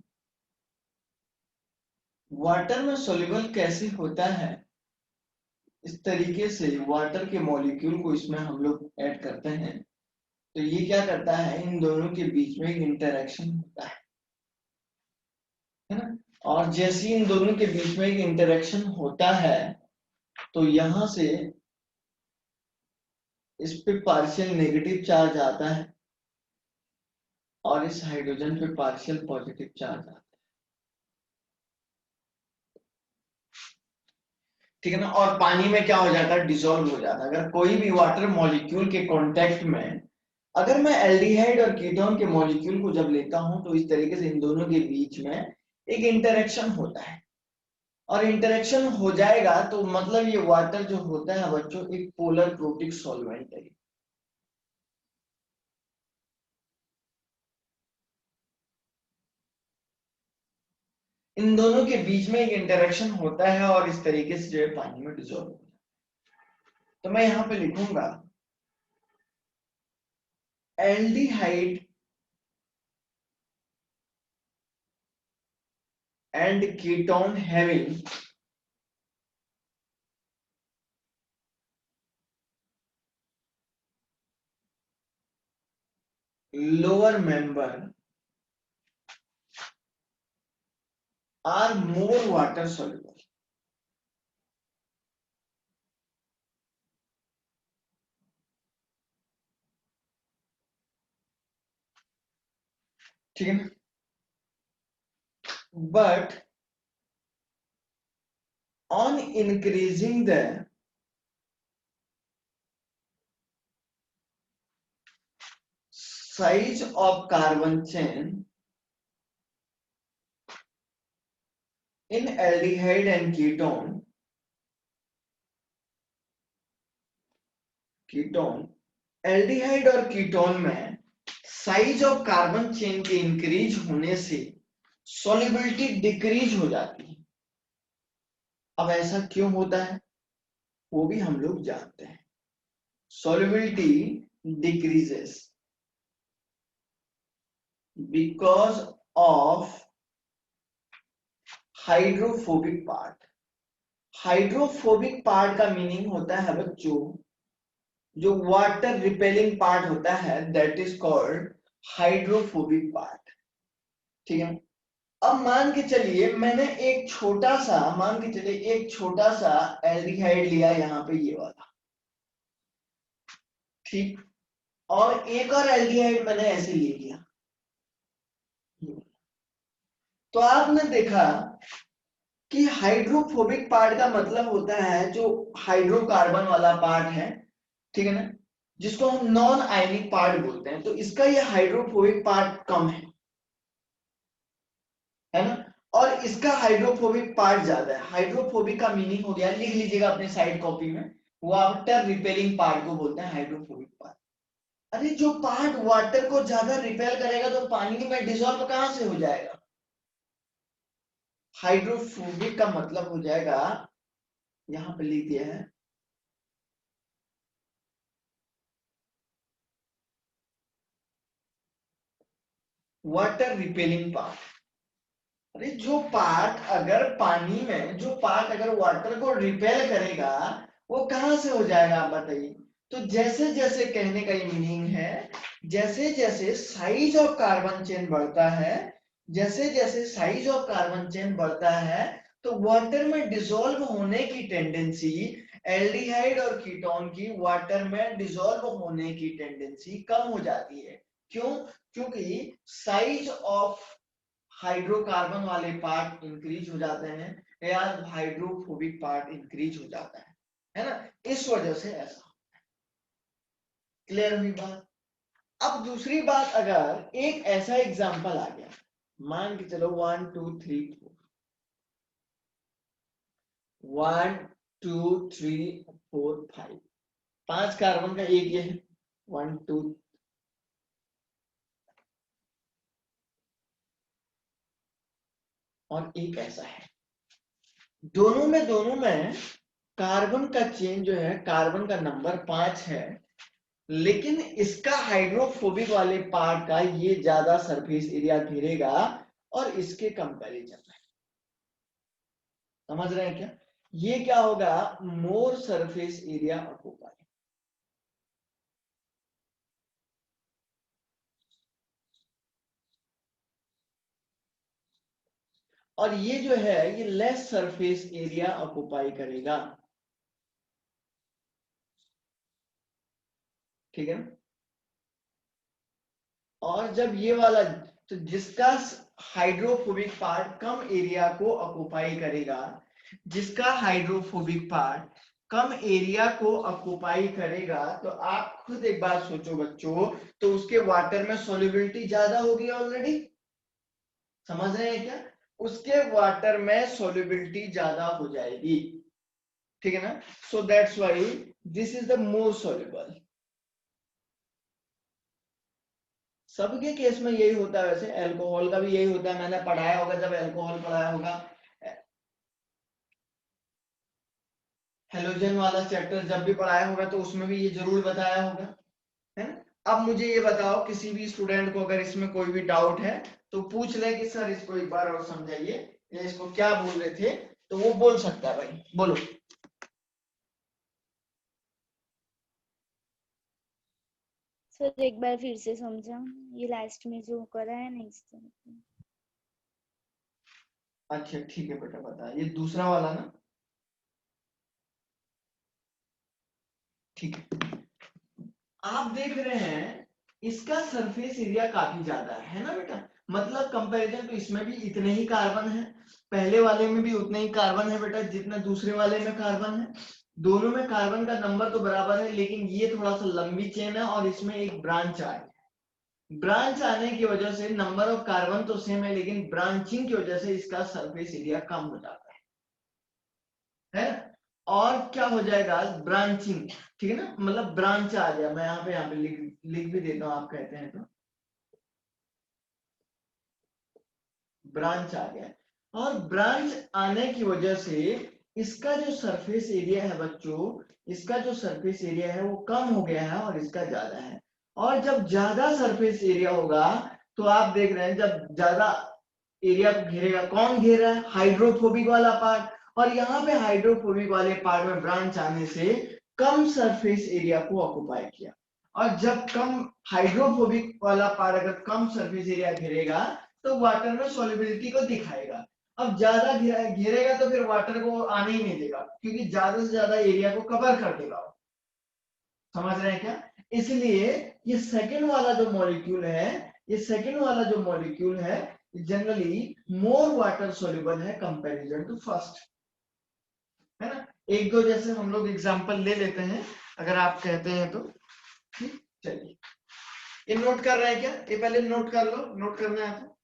वाटर में सोल्यूबल कैसे होता है, इस तरीके से वाटर के मॉलिक्यूल को इसमें हम लोग ऐड करते हैं तो ये क्या करता है, इन दोनों के बीच में एक इंटरेक्शन होता है ना। और जैसे इन दोनों के बीच में एक इंटरेक्शन होता है तो यहां से इस पे पार्शियल नेगेटिव चार्ज आता है और इस हाइड्रोजन पे पार्शियल पॉजिटिव चार्ज आता है, ठीक है ना। और पानी में क्या हो जाता है, डिसॉल्व हो जाता है। अगर कोई भी वाटर मॉलिक्यूल के कांटेक्ट में अगर मैं एल्डिहाइड और कीटोन के मॉलिक्यूल को जब लेता हूं तो इस तरीके से इन दोनों के बीच में एक इंटरेक्शन होता है और इंटरेक्शन हो जाएगा तो मतलब ये वाटर जो होता है बच्चों एक पोलर प्रोटिक सॉल्वेंट है। इन दोनों के बीच में एक इंटरेक्शन होता है और इस तरीके से जो है पानी में डिसॉल्व हो जाता है। तो मैं यहां पे लिखूंगा aldehyde and ketone having lower member are more water soluble। ठीक है ना। But on increasing the size of carbon chain in aldehyde and ketone aldehyde और कीटोन में साइज ऑफ कार्बन चेन के इंक्रीज होने से सॉल्युबिलिटी डिक्रीज हो जाती है। अब ऐसा क्यों होता है वो भी हम लोग जानते हैं। Solubility decreases because of hydrophobic part. Hydrophobic part का मीनिंग होता है बच्चों जो वाटर रिपेलिंग पार्ट होता है that is called hydrophobic part, ठीक है। अब मान के चलिए मैंने एक छोटा सा मान के चलिए एक छोटा सा एल्डिहाइड लिया यहाँ पे ये वाला, ठीक। और एक और एल्डिहाइड मैंने ऐसे ले लिया, तो आपने देखा कि हाइड्रोफोबिक पार्ट का मतलब होता है जो हाइड्रोकार्बन वाला पार्ट है, ठीक है ना, जिसको हम नॉन आयनिक पार्ट बोलते हैं। तो इसका ये हाइड्रोफोबिक पार्ट कम है ना, और इसका हाइड्रोफोबिक पार्ट ज्यादा है। हाइड्रोफोबिक का मीनिंग हो गया, लिख लीजिएगा अपने साइड कॉपी में, वाटर रिपेलिंग पार्ट को बोलते हैं हाइड्रोफोबिक पार्ट। अरे जो पार्ट वाटर को ज्यादा रिपेल करेगा तो पानी में डिसॉल्व कहां से हो जाएगा। हाइड्रोफोबिक का मतलब हो जाएगा, यहां पे लिख दिया है, वाटर रिपेलिंग पार्ट। अरे जो पार्ट अगर पानी में जो पार्ट अगर वाटर को रिपेल करेगा वो कहां से हो जाएगा आप बताइए। तो जैसे जैसे कहने का ये मीनिंग है, जैसे जैसे साइज ऑफ कार्बन चेन बढ़ता है, जैसे जैसे साइज ऑफ कार्बन चेन बढ़ता है तो वाटर में डिसॉल्व होने की टेंडेंसी, एल्डिहाइड और कीटोन की वाटर में डिसॉल्व होने की टेंडेंसी कम हो जाती है। क्यों? क्योंकि साइज ऑफ हाइड्रोकार्बन वाले पार्ट इंक्रीज हो जाते हैं या हाइड्रोफोबिक पार्ट इंक्रीज हो जाता है है ना, इस वजह से ऐसा। क्लियर हुई बात? अब दूसरी बात, अगर एक ऐसा एग्जांपल आ गया, मान के चलो 1 2 3 4, 1 2 3 4 5, 5 कार्बन का एक ये है, 1 2, और एक ऐसा है। दोनों में कार्बन का चेन जो है, कार्बन का नंबर 5 है, लेकिन इसका हाइड्रोफोबिक वाले पार्ट का ये ज्यादा सरफेस एरिया घेरेगा और इसके कंपैरिजन में, समझ रहे हैं क्या? ये क्या होगा, मोर सरफेस एरिया ऑक्यूपाई। और ये जो है ये लेस सरफेस एरिया ऑक्यूपाई करेगा, ठीक है ना? और जब ये वाला, तो जिसका हाइड्रोफोबिक पार्ट कम एरिया को ऑक्यूपाई करेगा, जिसका हाइड्रोफोबिक पार्ट कम एरिया को ऑक्यूपाई करेगा, तो आप खुद एक बात सोचो बच्चों, तो उसके वाटर में सॉल्युबिलिटी ज्यादा होगी ऑलरेडी, समझ रहे हैं क्या? उसके वाटर में सॉल्युबिलिटी ज्यादा हो जाएगी, ठीक है ना? So that's why this is the more soluble. सबके केस में यही होता है, वैसे अल्कोहल का भी यही होता है, मैंने पढ़ाया होगा जब अल्कोहल पढ़ाया होगा, हेलोजन वाला चैप्टर जब भी पढ़ाया होगा तो उसमें भी ये जरूर बताया होगा, है ना? अब मुझे ये बताओ, किसी भी स्टूडेंट को अगर इसमें कोई भी डाउट है तो पूछ ले कि सर इसको एक बार और समझाइए, या इसको क्या बोल रहे थे, तो वो बोल सकता है, भाई बोलो। सर एक बार फिर से समझा, ये लास्ट में जो करा है ना इस तरह। अच्छा ठीक है बेटा, बता, ये दूसरा वाला ना, ठीक है। आप देख रहे हैं इसका सरफेस एरिया काफी ज्यादा है ना बेटा, मतलब कंपैरिजन तो इसमें भी इतने ही कार्बन है, पहले वाले में भी उतने ही कार्बन है बेटा जितना दूसरे वाले में कार्बन है, दोनों में कार्बन का नंबर तो बराबर है, लेकिन ये थोड़ा सा लंबी चेन है और इसमें एक ब्रांच आई है। ब्रांच आने की वजह से नंबर ऑफ कार्बन तो सेम है, लेकिन ब्रांचिंग की वजह से इसका सरफेस एरिया कम हो जाता है ना? और क्या हो जाएगा, ब्रांचिंग, ठीक है ना, मतलब ब्रांच आ गया, मैं यहाँ पे लिख भी देता हूँ, आप कहते हैं तो ब्रांच आ गया, और ब्रांच आने की वजह से इसका जो सरफेस एरिया है बच्चों, इसका जो सरफेस एरिया है वो कम हो गया है और इसका ज्यादा है। और जब ज्यादा सरफेस एरिया होगा तो आप देख रहे हैं जब ज्यादा एरिया को घेरेगा, कौन घेर रहा है, हाइड्रोफोबिक वाला पार्ट, और यहाँ पे हाइड्रोफोबिक वाले पार्ट में ब्रांच आने से कम सरफेस एरिया को ऑक्युपाई किया। और जब कम हाइड्रोफोबिक वाला पार्ट अगर कम सरफेस एरिया घेरेगा तो वाटर में सॉल्युबिलिटी को दिखाएगा। अब ज्यादा घेरेगा तो फिर वाटर को आने ही नहीं देगा, क्योंकि ज्यादा से ज्यादा एरिया को कवर कर देगा, समझ रहे हैं क्या? इसलिए ये सेकंड वाला जो मॉलिक्यूल है, ये सेकंड वाला जो मॉलिक्यूल है जनरली मोर वाटर सोल्यूबल है कंपैरिजन टू फर्स्ट, है ना? एक दो जैसे हम लोग एग्जांपल ले लेते हैं अगर आप कहते हैं तो, ठीक, चलिए। ये नोट कर रहे हैं क्या? ये पहले नोट कर लो, नोट करना है तो।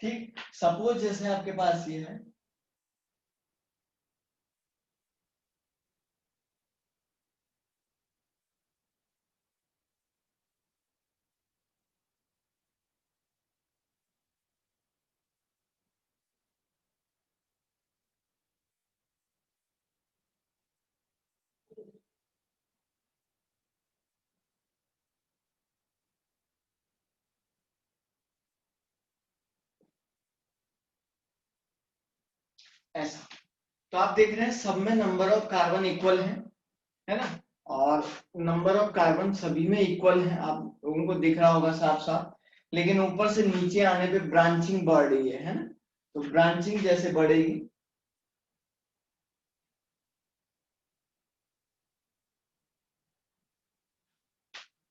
ठीक, सपोज जैसे आपके पास ये है, ऐसा। तो आप देख रहे हैं सब में नंबर ऑफ कार्बन इक्वल है ना, और नंबर ऑफ कार्बन सभी में इक्वल है, आप लोगों को दिख रहा होगा साफ साफ। लेकिन ऊपर से नीचे आने पे ब्रांचिंग बढ़ रही है ना, तो ब्रांचिंग जैसे बढ़ेगी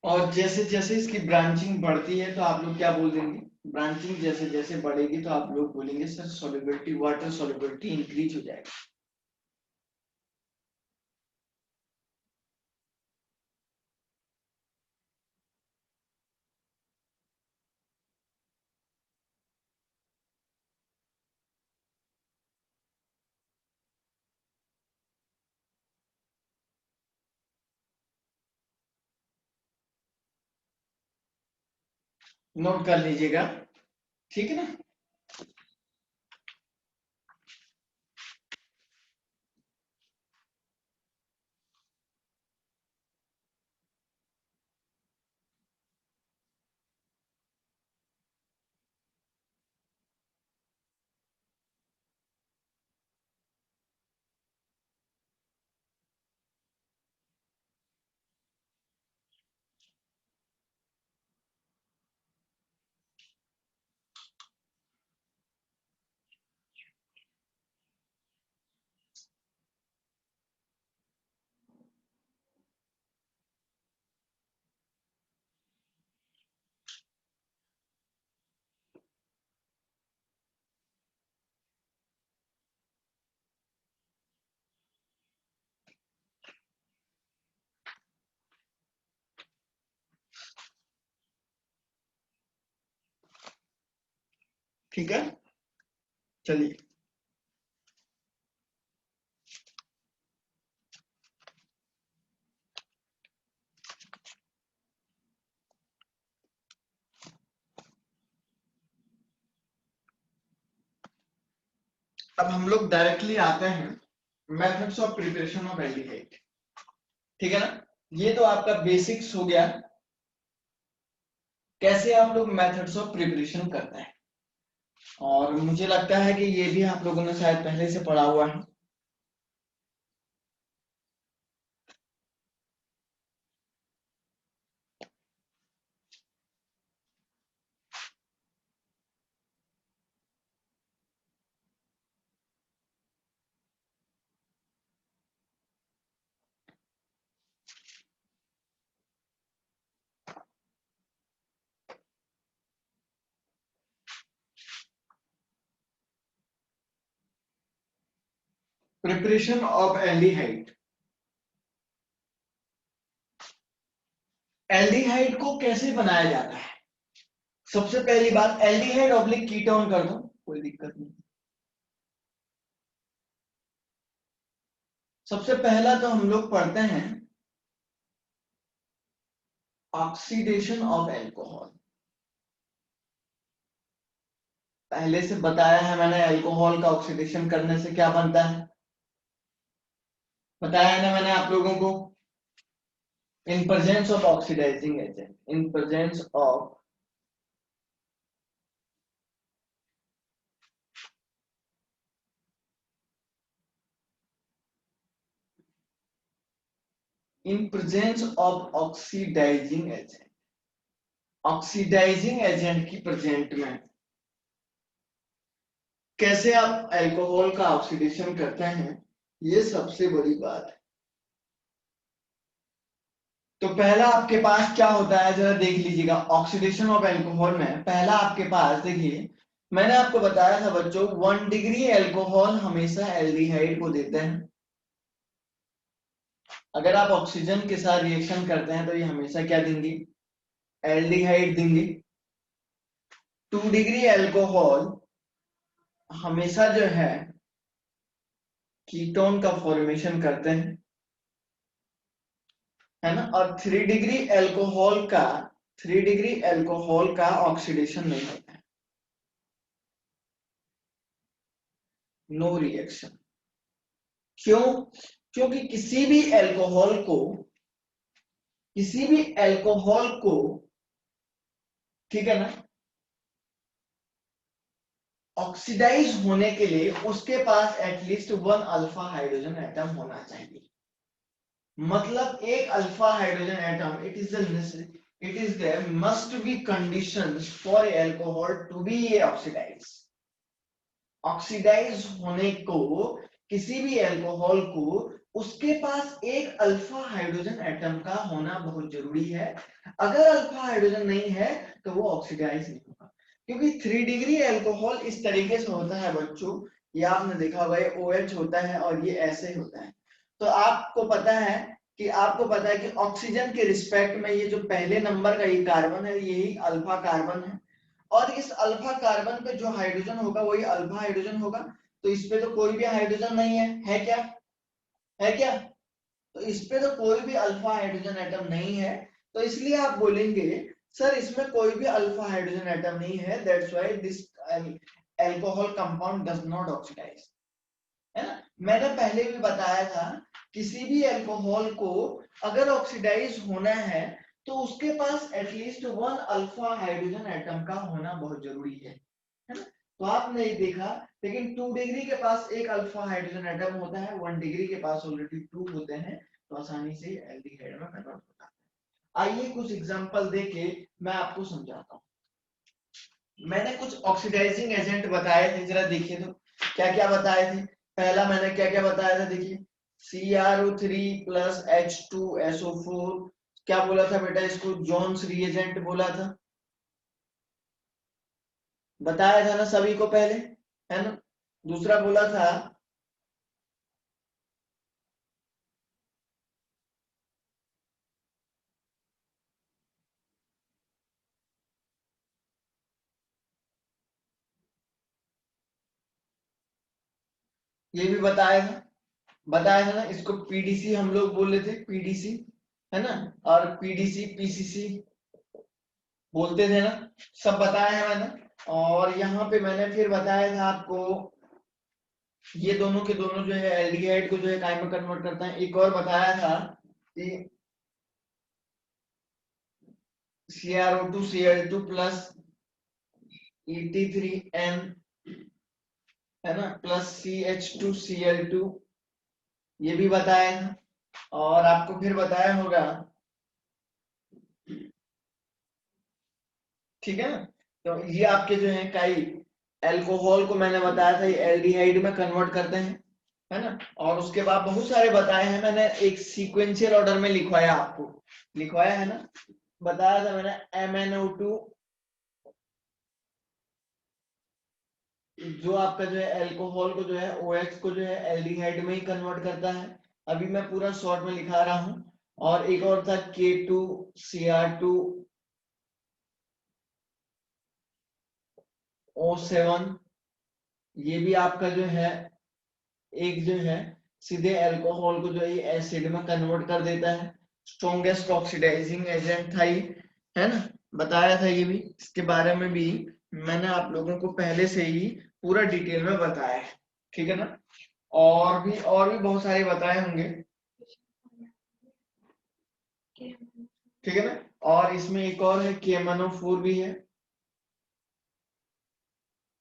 और जैसे जैसे इसकी ब्रांचिंग बढ़ती है तो आप लोग क्या बोल देंगे, ब्रांचिंग जैसे जैसे बढ़ेगी तो आप लोग बोलेंगे sir solubility, water solubility increase हो जाएगी। नोट कर लीजिएगा, ठीक है ना। ठीक है, चलिए। अब हम लोग डायरेक्टली आते हैं methods of preparation of aldehyde, ठीक है ना। ये तो आपका बेसिक्स हो गया, कैसे आप लोग मेथड्स ऑफ प्रिपरेशन करते हैं, और मुझे लगता है कि ये भी आप लोगों ने शायद पहले से पढ़ा हुआ है। प्रिपरेशन ऑफ एल्डिहाइड, एल्डिहाइड को कैसे बनाया जाता है। सबसे पहली बात, एल्डिहाइड ऑब्लिक कीटोन कर दो, कोई दिक्कत नहीं। सबसे पहला तो हम लोग पढ़ते हैं ऑक्सीडेशन ऑफ एल्कोहल। पहले से बताया है मैंने, अल्कोहल का ऑक्सीडेशन करने से क्या बनता है, बताया है ना मैंने आप लोगों को, in presence of oxidizing agent, in presence of in presence of oxidizing agent, oxidizing agent की प्रेजेंट में कैसे आप अल्कोहल का ऑक्सीडेशन करते हैं, ये सबसे बड़ी बात है। तो पहला आपके पास क्या होता है जरा देख लीजिएगा, ऑक्सीडेशन ऑफ अल्कोहल में पहला आपके पास देखिए, मैंने आपको बताया था बच्चों 1 डिग्री अल्कोहल हमेशा एल्डिहाइड को देते हैं। अगर आप ऑक्सीजन के साथ रिएक्शन करते हैं तो ये हमेशा क्या देंगे, एल्डिहाइड देंगे। 2 डिग्री अल्कोहल हमेशा जो है कीटोन का फॉर्मेशन करते हैं, है ना। और 3 डिग्री अल्कोहल का 3 डिग्री अल्कोहल का ऑक्सीडेशन नहीं होता है, नो रिएक्शन। क्यों, क्योंकि किसी भी अल्कोहल को, ठीक है ना, ऑक्सीडाइज होने के लिए उसके पास एटलीस्ट 1 अल्फा हाइड्रोजन एटम होना चाहिए। मतलब एक alpha hydrogen atom it is there must be conditions for alcohol to be oxidize. Oxidize होने को किसी भी अल्कोहल को उसके पास एक अल्फा हाइड्रोजन एटम का होना बहुत जरूरी है। अगर अल्फा हाइड्रोजन नहीं है तो वो ऑक्सीडाइज नहीं होगा, क्योंकि 3 डिग्री अल्कोहल इस तरीके से होता है बच्चों, ये आपने देखा होगा, ये OH होता है और ये ऐसे होता है। तो आपको पता है कि ऑक्सीजन के रिस्पेक्ट में ये जो पहले नंबर का ये कार्बन है यही अल्फा कार्बन है, और इस अल्फा कार्बन पे जो हाइड्रोजन होगा वही अल्फा हाइड्रोजन होगा। तो इस पे तो कोई भी हाइड्रोजन नहीं है क्या? है क्या? तो इस पे तो कोई भी अल्फा हाइड्रोजन एटम नहीं है, तो इसलिए आप बोलेंगे सर इसमें कोई भी अल्फा हाइड्रोजन एटम नहीं है, that's why this alcohol compound does not oxidize, है ना। मैंने पहले भी बताया था किसी भी अल्कोहल को अगर ऑक्सीडाइज होना है तो उसके पास एटलीस्ट 1 अल्फा हाइड्रोजन एटम का होना बहुत जरूरी है ना। तो आपने ये देखा, लेकिन 2 डिग्री के पास एक अल्फा हाइड्रोजन एटम होता है, 1 डिग्री के पास ऑलरेडी 2 होते हैं, तो आसानी से एल्डिहाइड में कन्वर्ट होता है। आइए कुछ एग्जांपल देके मैं आपको समझाता हूँ। मैंने कुछ ऑक्सीडाइजिंग एजेंट बताए थे, जरा देखिए तो क्या क्या बताए थे। पहला मैंने क्या क्या बताया था, देखिए CrO3 प्लस H2SO4, क्या बोला था बेटा, इसको जोन्स रिएजेंट बोला था, बताया था ना सभी को पहले, है ना। दूसरा बोला था ये भी बताया था ना, इसको PDC हम लोग बोल लेते, PDC, है ना, और PDC PCC बोलते थे ना, सब बताया है मैंने। और यहाँ पे मैंने फिर बताया था आपको ये दोनों के दोनों जो है एल्डिहाइड को जो है काय में कन्वर्ट करता है। एक और बताया था कि CrO2Cl2 प्लस Et3N, है ना, प्लस CH2Cl2, ये भी बताया था। और आपको फिर बताया होगा, ठीक है ना। तो ये आपके जो है कई अल्कोहल को मैंने बताया था ये एल्डिहाइड में कन्वर्ट करते हैं, है ना। और उसके बाद बहुत सारे बताए हैं मैंने, एक सीक्वेंशियल ऑर्डर में लिखवाया, आपको लिखवाया है ना, बताया था मैंने MnO2 जो आपका जो है अल्कोहल को जो है OH को जो है एल्डिहाइड में ही कन्वर्ट करता है। अभी मैं पूरा शॉर्ट में लिखा रहा हूं। और एक और था K2Cr2O7, ये भी आपका जो है एक जो है सीधे अल्कोहल को जो है एसिड में कन्वर्ट कर देता है। स्ट्रॉन्गेस्ट ऑक्सीडाइजिंग एजेंट था ये, है ना, बताया था ये भी। इसके बारे में भी मैंने आप लोगों को पहले से ही पूरा डिटेल में बताया है, ठीक है ना। और भी बहुत सारे बताए होंगे, ठीक है ना। और इसमें एक और है KMnO4 भी है,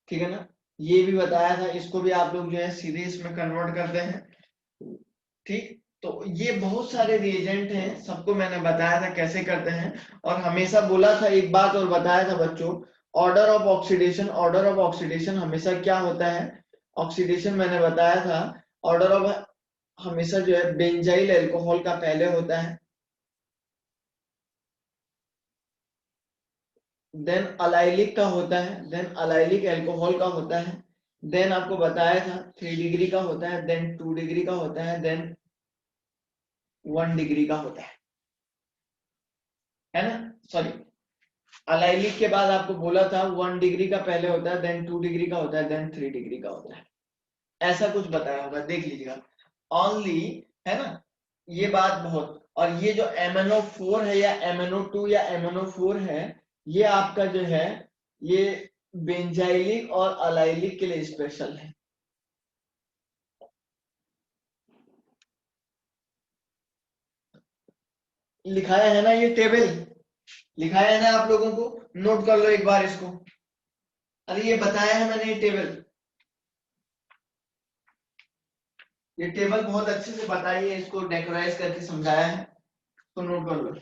ठीक है ना, ये भी बताया था, इसको भी आप लोग जो है सीधे इसमें कन्वर्ट करते हैं, ठीक। तो ये बहुत सारे रिएजेंट हैं, सबको मैंने बताया था कैसे करते हैं। और हमेशा बोला था एक बात और बताया था बच्चों, ऑर्डर ऑफ ऑक्सीडेशन हमेशा क्या होता है, ऑक्सीडेशन मैंने बताया था, ऑर्डर ऑफ हमेशा जो है बेंजाइल अल्कोहल का पहले होता है, देन अलाइलिक का होता है, देन अलाइलिक अल्कोहल का होता है, देन आपको बताया था 3 डिग्री का होता है, देन 2 डिग्री का होता है, देन 1 डिग्री का होता है ना। सॉरी, अलाइलिक के बाद आपको बोला था 1 डिग्री का पहले होता है, देन 2 डिग्री का होता है, देन 3 डिग्री का होता है, ऐसा कुछ बताया होगा, देख लीजिएगा ओनली, है ना। ये बात बहुत, और ये जो MnO4 है या MnO2 या MnO4 है, ये आपका जो है ये बेंजाइलिक और अलाइलिक के लिए स्पेशल है। लिखाया है ना ये टेबल, लिखाया है ना आप लोगों को, नोट कर लो एक बार इसको, अरे ये बताया है मैंने, ये टेबल बहुत अच्छे से बताई है, इसको डेकोराइज करके समझाया है, तो नोट कर लो।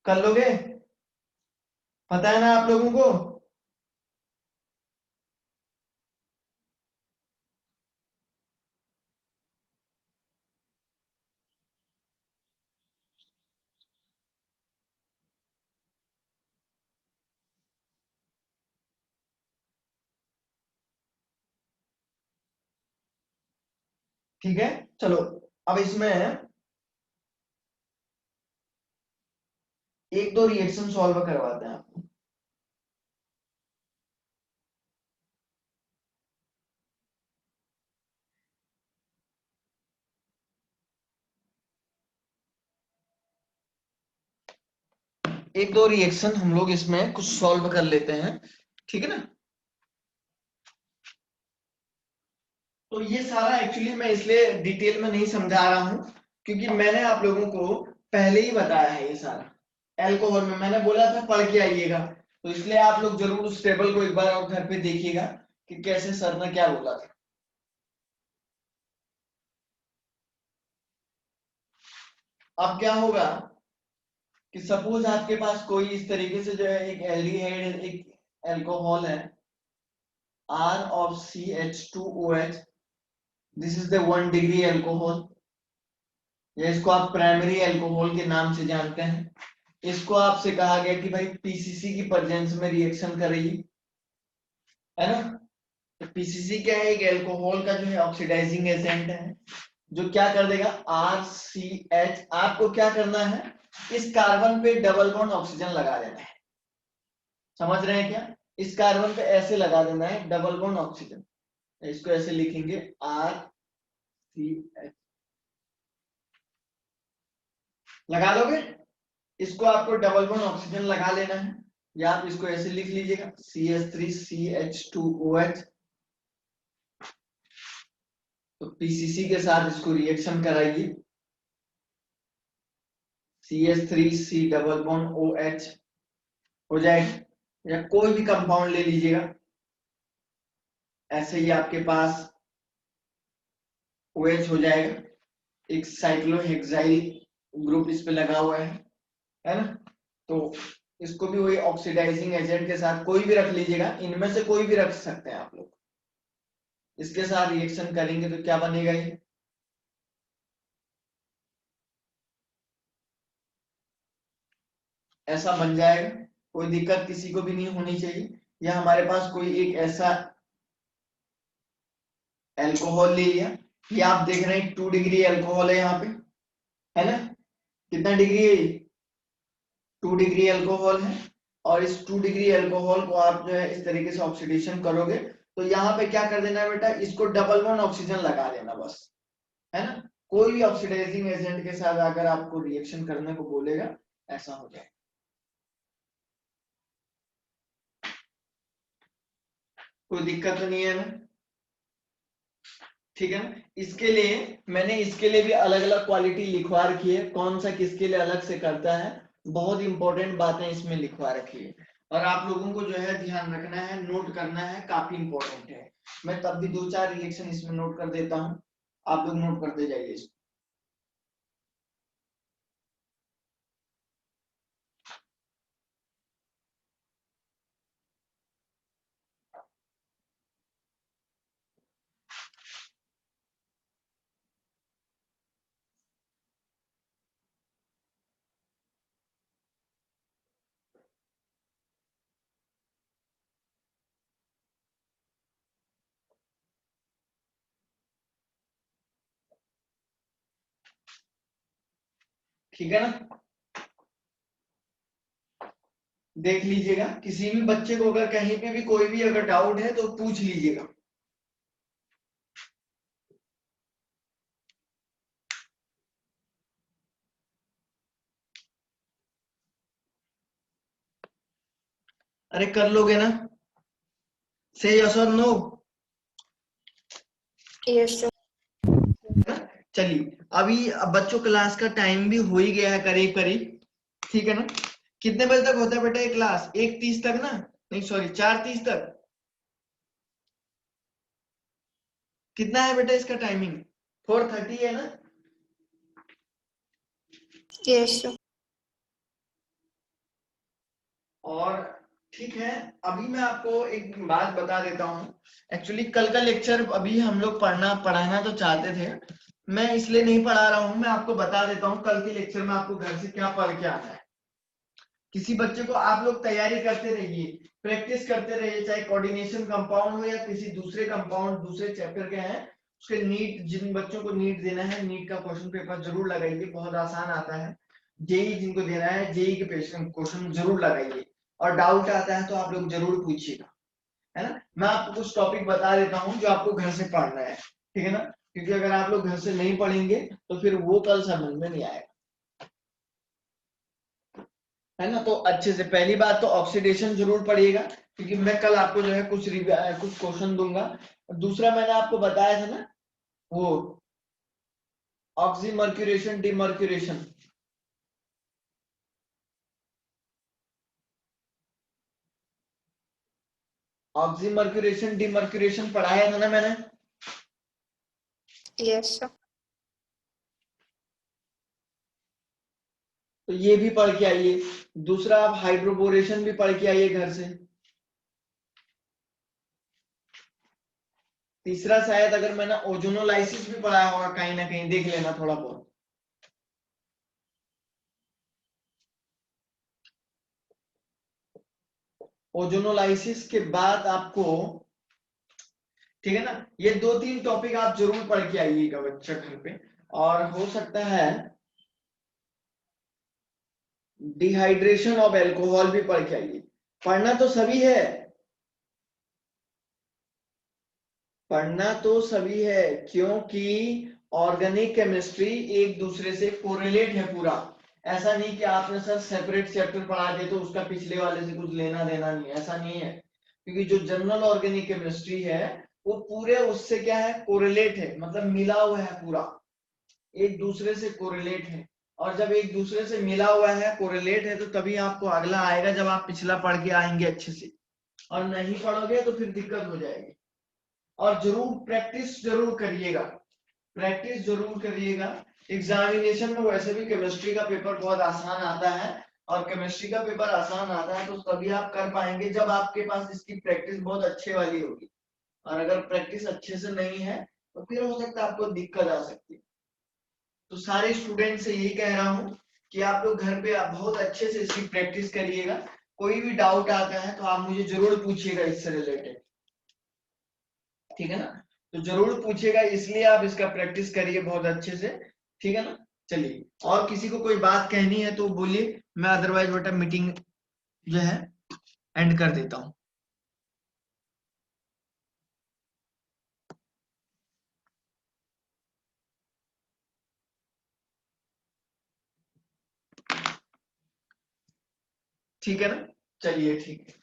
कर लोगे? पता है ना आप लोगों को? ठीक है, चलो अब इसमें एक दो रिएक्शन सॉल्व करवाते हैं आपको। एक दो रिएक्शन हम लोग इसमें कुछ सॉल्व कर लेते हैं, ठीक है ना? तो ये सारा एक्चुअली मैं इसलिए डिटेल में नहीं समझा रहा हूं, क्योंकि मैंने आप लोगों को पहले ही बताया है ये सारा। एल्कोहल में मैंने बोला था पढ़ के आइएगा, तो इसलिए आप लोग जरूर उस टेबल को एक बार और घर पे देखिएगा कि कैसे सर ने क्या बोला था। अब क्या होगा कि सपोज आपके पास कोई इस तरीके से जो है एक एल्डिहाइड, एक एल्कोहल है, R of CH2OH, this is the 1 degree alcohol, या इसको आप प्राइमरी एल्कोहल के नाम से जानते हैं। इसको आपसे कहा गया कि भाई पीसीसी की प्रेजेंस में रिएक्शन करेगी, है ना? तो पीसीसी क्या है? एक एल्कोहल का जो है ऑक्सीडाइजिंग एजेंट है, जो क्या कर देगा, RCH। आपको क्या करना है, इस कार्बन पे डबल बॉन्ड ऑक्सीजन लगा देना है। समझ रहे हैं क्या? इस कार्बन पे ऐसे लगा देना है डबल बॉन्ड ऑक्सीजन। इसको ऐसे लिखेंगे RCH, लगा दोगे? इसको आपको डबल बॉन्ड ऑक्सीजन लगा लेना है, या आप इसको ऐसे लिख लीजिएगा CH3CH2OH। तो पीसीसी के साथ इसको रिएक्शन कराइए, CH3C डबल बॉन्ड OH हो जाएगा, या कोई भी कंपाउंड ले लीजिएगा। ऐसे ही आपके पास OH हो जाएगा, एक साइक्लोहेक्साइल ग्रुप इस पे लगा हुआ है ना? तो इसको भी वही ऑक्सीडाइजिंग एजेंट के साथ कोई भी रख लीजिएगा, इनमें से कोई भी रख सकते हैं आप लोग। इसके साथ रिएक्शन करेंगे तो क्या बनेगा, ये ऐसा बन जाएगा। कोई दिक्कत किसी को भी नहीं होनी चाहिए। या हमारे पास कोई एक ऐसा एल्कोहल ले लिया, ये आप देख रहे हैं 2 डिग्री एल्कोहल है यहाँ पे, है ना? कितना डिग्री है? 2 डिग्री एल्कोहल है। और इस 2 डिग्री एल्कोहल को आप जो है इस तरीके से ऑक्सीडेशन करोगे, तो यहाँ पे क्या कर देना है बेटा, इसको डबल बॉन्ड ऑक्सीजन लगा देना बस, है ना? कोई भी ऑक्सीडाइजिंग एजेंट के साथ अगर आपको रिएक्शन करने को बोलेगा, ऐसा हो जाए। कोई दिक्कत तो नहीं है ना? ठीक है ना? इसके लिए मैंने इसके लिए भी अलग अलग क्वालिटी लिखवा रखी है, कौन सा किसके लिए अलग से करता है, बहुत इंपॉर्टेंट बातें इसमें लिखवा रखी है। और आप लोगों को जो है ध्यान रखना है, नोट करना है, काफी इंपॉर्टेंट है। मैं तब भी 2-4 रिएक्शन इसमें नोट कर देता हूँ, आप लोग नोट करते जाइए इसको। ठीक है ना। देख लीजिएगा, किसी भी बच्चे को अगर कहीं पे भी कोई भी अगर डाउट है तो पूछ लीजिएगा। अरे कर लोगे ना, से यस और नो। Yes sir. चलिए अभी अब बच्चों क्लास का टाइम भी हो ही गया है करीब करीब, ठीक है ना। कितने बजे तक होता है बेटा ये क्लास? 1:30 तक ना, नहीं सॉरी 4:30 तक। कितना है बेटा इसका टाइमिंग? 4:30 है ना। Yes sir. और ठीक है, अभी मैं आपको एक बात बता देता हूँ। एक्चुअली कल का लेक्चर अभी हम लोग पढ़ाना तो चाहते थे, मैं इसलिए नहीं पढ़ा रहा हूँ। मैं आपको बता देता हूँ कल के लेक्चर में आपको घर से क्या पढ़ के आना है। किसी बच्चे को आप लोग तैयारी करते रहिए, प्रैक्टिस करते रहिए, चाहे कोऑर्डिनेशन कंपाउंड हो या किसी दूसरे कंपाउंड दूसरे चैप्टर के हैं उसके नीट, जिन बच्चों को नीट देना है नीट का क्वेश्चन पेपर जरूर लगाइए, बहुत आसान आता है। जेई जिनको देना है जेई के क्वेश्चन जरूर लगाइए, और डाउट आता है तो आप लोग जरूर पूछिएगा, है ना। मैं आपको कुछ टॉपिक बता देता हूँ जो आपको घर से पढ़ना है, ठीक है ना, क्योंकि अगर आप लोग घर से नहीं पढ़ेंगे तो फिर वो कल समझ में नहीं आएगा, है ना। तो अच्छे से पहली बात तो ऑक्सीडेशन जरूर पढ़िएगा, क्योंकि मैं कल आपको जो है कुछ क्वेश्चन दूंगा। दूसरा मैंने आपको बताया था ना वो ऑक्सीमर्क्यूरेशन डिमर्क्यूरेशन, ऑक्सीमर्क्यूरेशन डिमर्क्यूरेशन पढ़ाया था ना मैंने। Yes sir. तो ये भी पढ़ के आइए। दूसरा आप हाइड्रोबोरेशन भी पढ़ के आइए घर से। तीसरा शायद अगर मैंने ओजोनोलाइसिस भी पढ़ाया होगा कहीं ना कहीं, देख लेना थोड़ा बहुत। ओजोनोलाइसिस के बाद आपको, ठीक है ना, ये 2-3 टॉपिक आप जरूर पढ़ के आइएगा बच्चा घर पे। और हो सकता है डिहाइड्रेशन ऑफ एल्कोहल भी पढ़ के आइए। पढ़ना तो सभी है, पढ़ना तो सभी है, क्योंकि ऑर्गेनिक केमिस्ट्री एक दूसरे से कोरिलेट है पूरा। ऐसा नहीं कि आपने सर सेपरेट चैप्टर पढ़ा दिया तो उसका पिछले वाले से कुछ लेना देना नहीं, ऐसा नहीं है। क्योंकि जो जनरल ऑर्गेनिक केमिस्ट्री है वो पूरे उससे क्या है, कोरिलेट है, मतलब मिला हुआ है पूरा, एक दूसरे से कोरिलेट है। और जब एक दूसरे से मिला हुआ है, कोरिलेट है, तो तभी आपको अगला आएगा जब आप पिछला पढ़ के आएंगे अच्छे से। और नहीं पढ़ोगे तो फिर दिक्कत हो जाएगी। और जरूर प्रैक्टिस जरूर करिएगा, प्रैक्टिस जरूर करिएगा। एग्जामिनेशन में वैसे भी केमिस्ट्री का पेपर बहुत आसान आता है, और केमिस्ट्री का पेपर आसान आता है तो तभी आप कर पाएंगे जब आपके पास इसकी प्रैक्टिस बहुत अच्छे वाली होगी। और अगर प्रैक्टिस अच्छे से नहीं है तो फिर हो सकता है आपको दिक्कत आ सकती है। तो सारे स्टूडेंट से यही कह रहा हूँ कि आप लोग घर पे आप बहुत अच्छे से इसकी प्रैक्टिस करिएगा। कोई भी डाउट आता है तो आप मुझे जरूर पूछिएगा इससे रिलेटेड, ठीक है ना। तो जरूर पूछिएगा, इसलिए आप इसका प्रैक्टिस करिए बहुत अच्छे से, ठीक है ना। चलिए, और किसी को कोई बात कहनी है तो बोलिए, मैं अदरवाइज बेटा मीटिंग जो है एंड कर देता हूँ। ठीक है ना, चलिए ठीक है।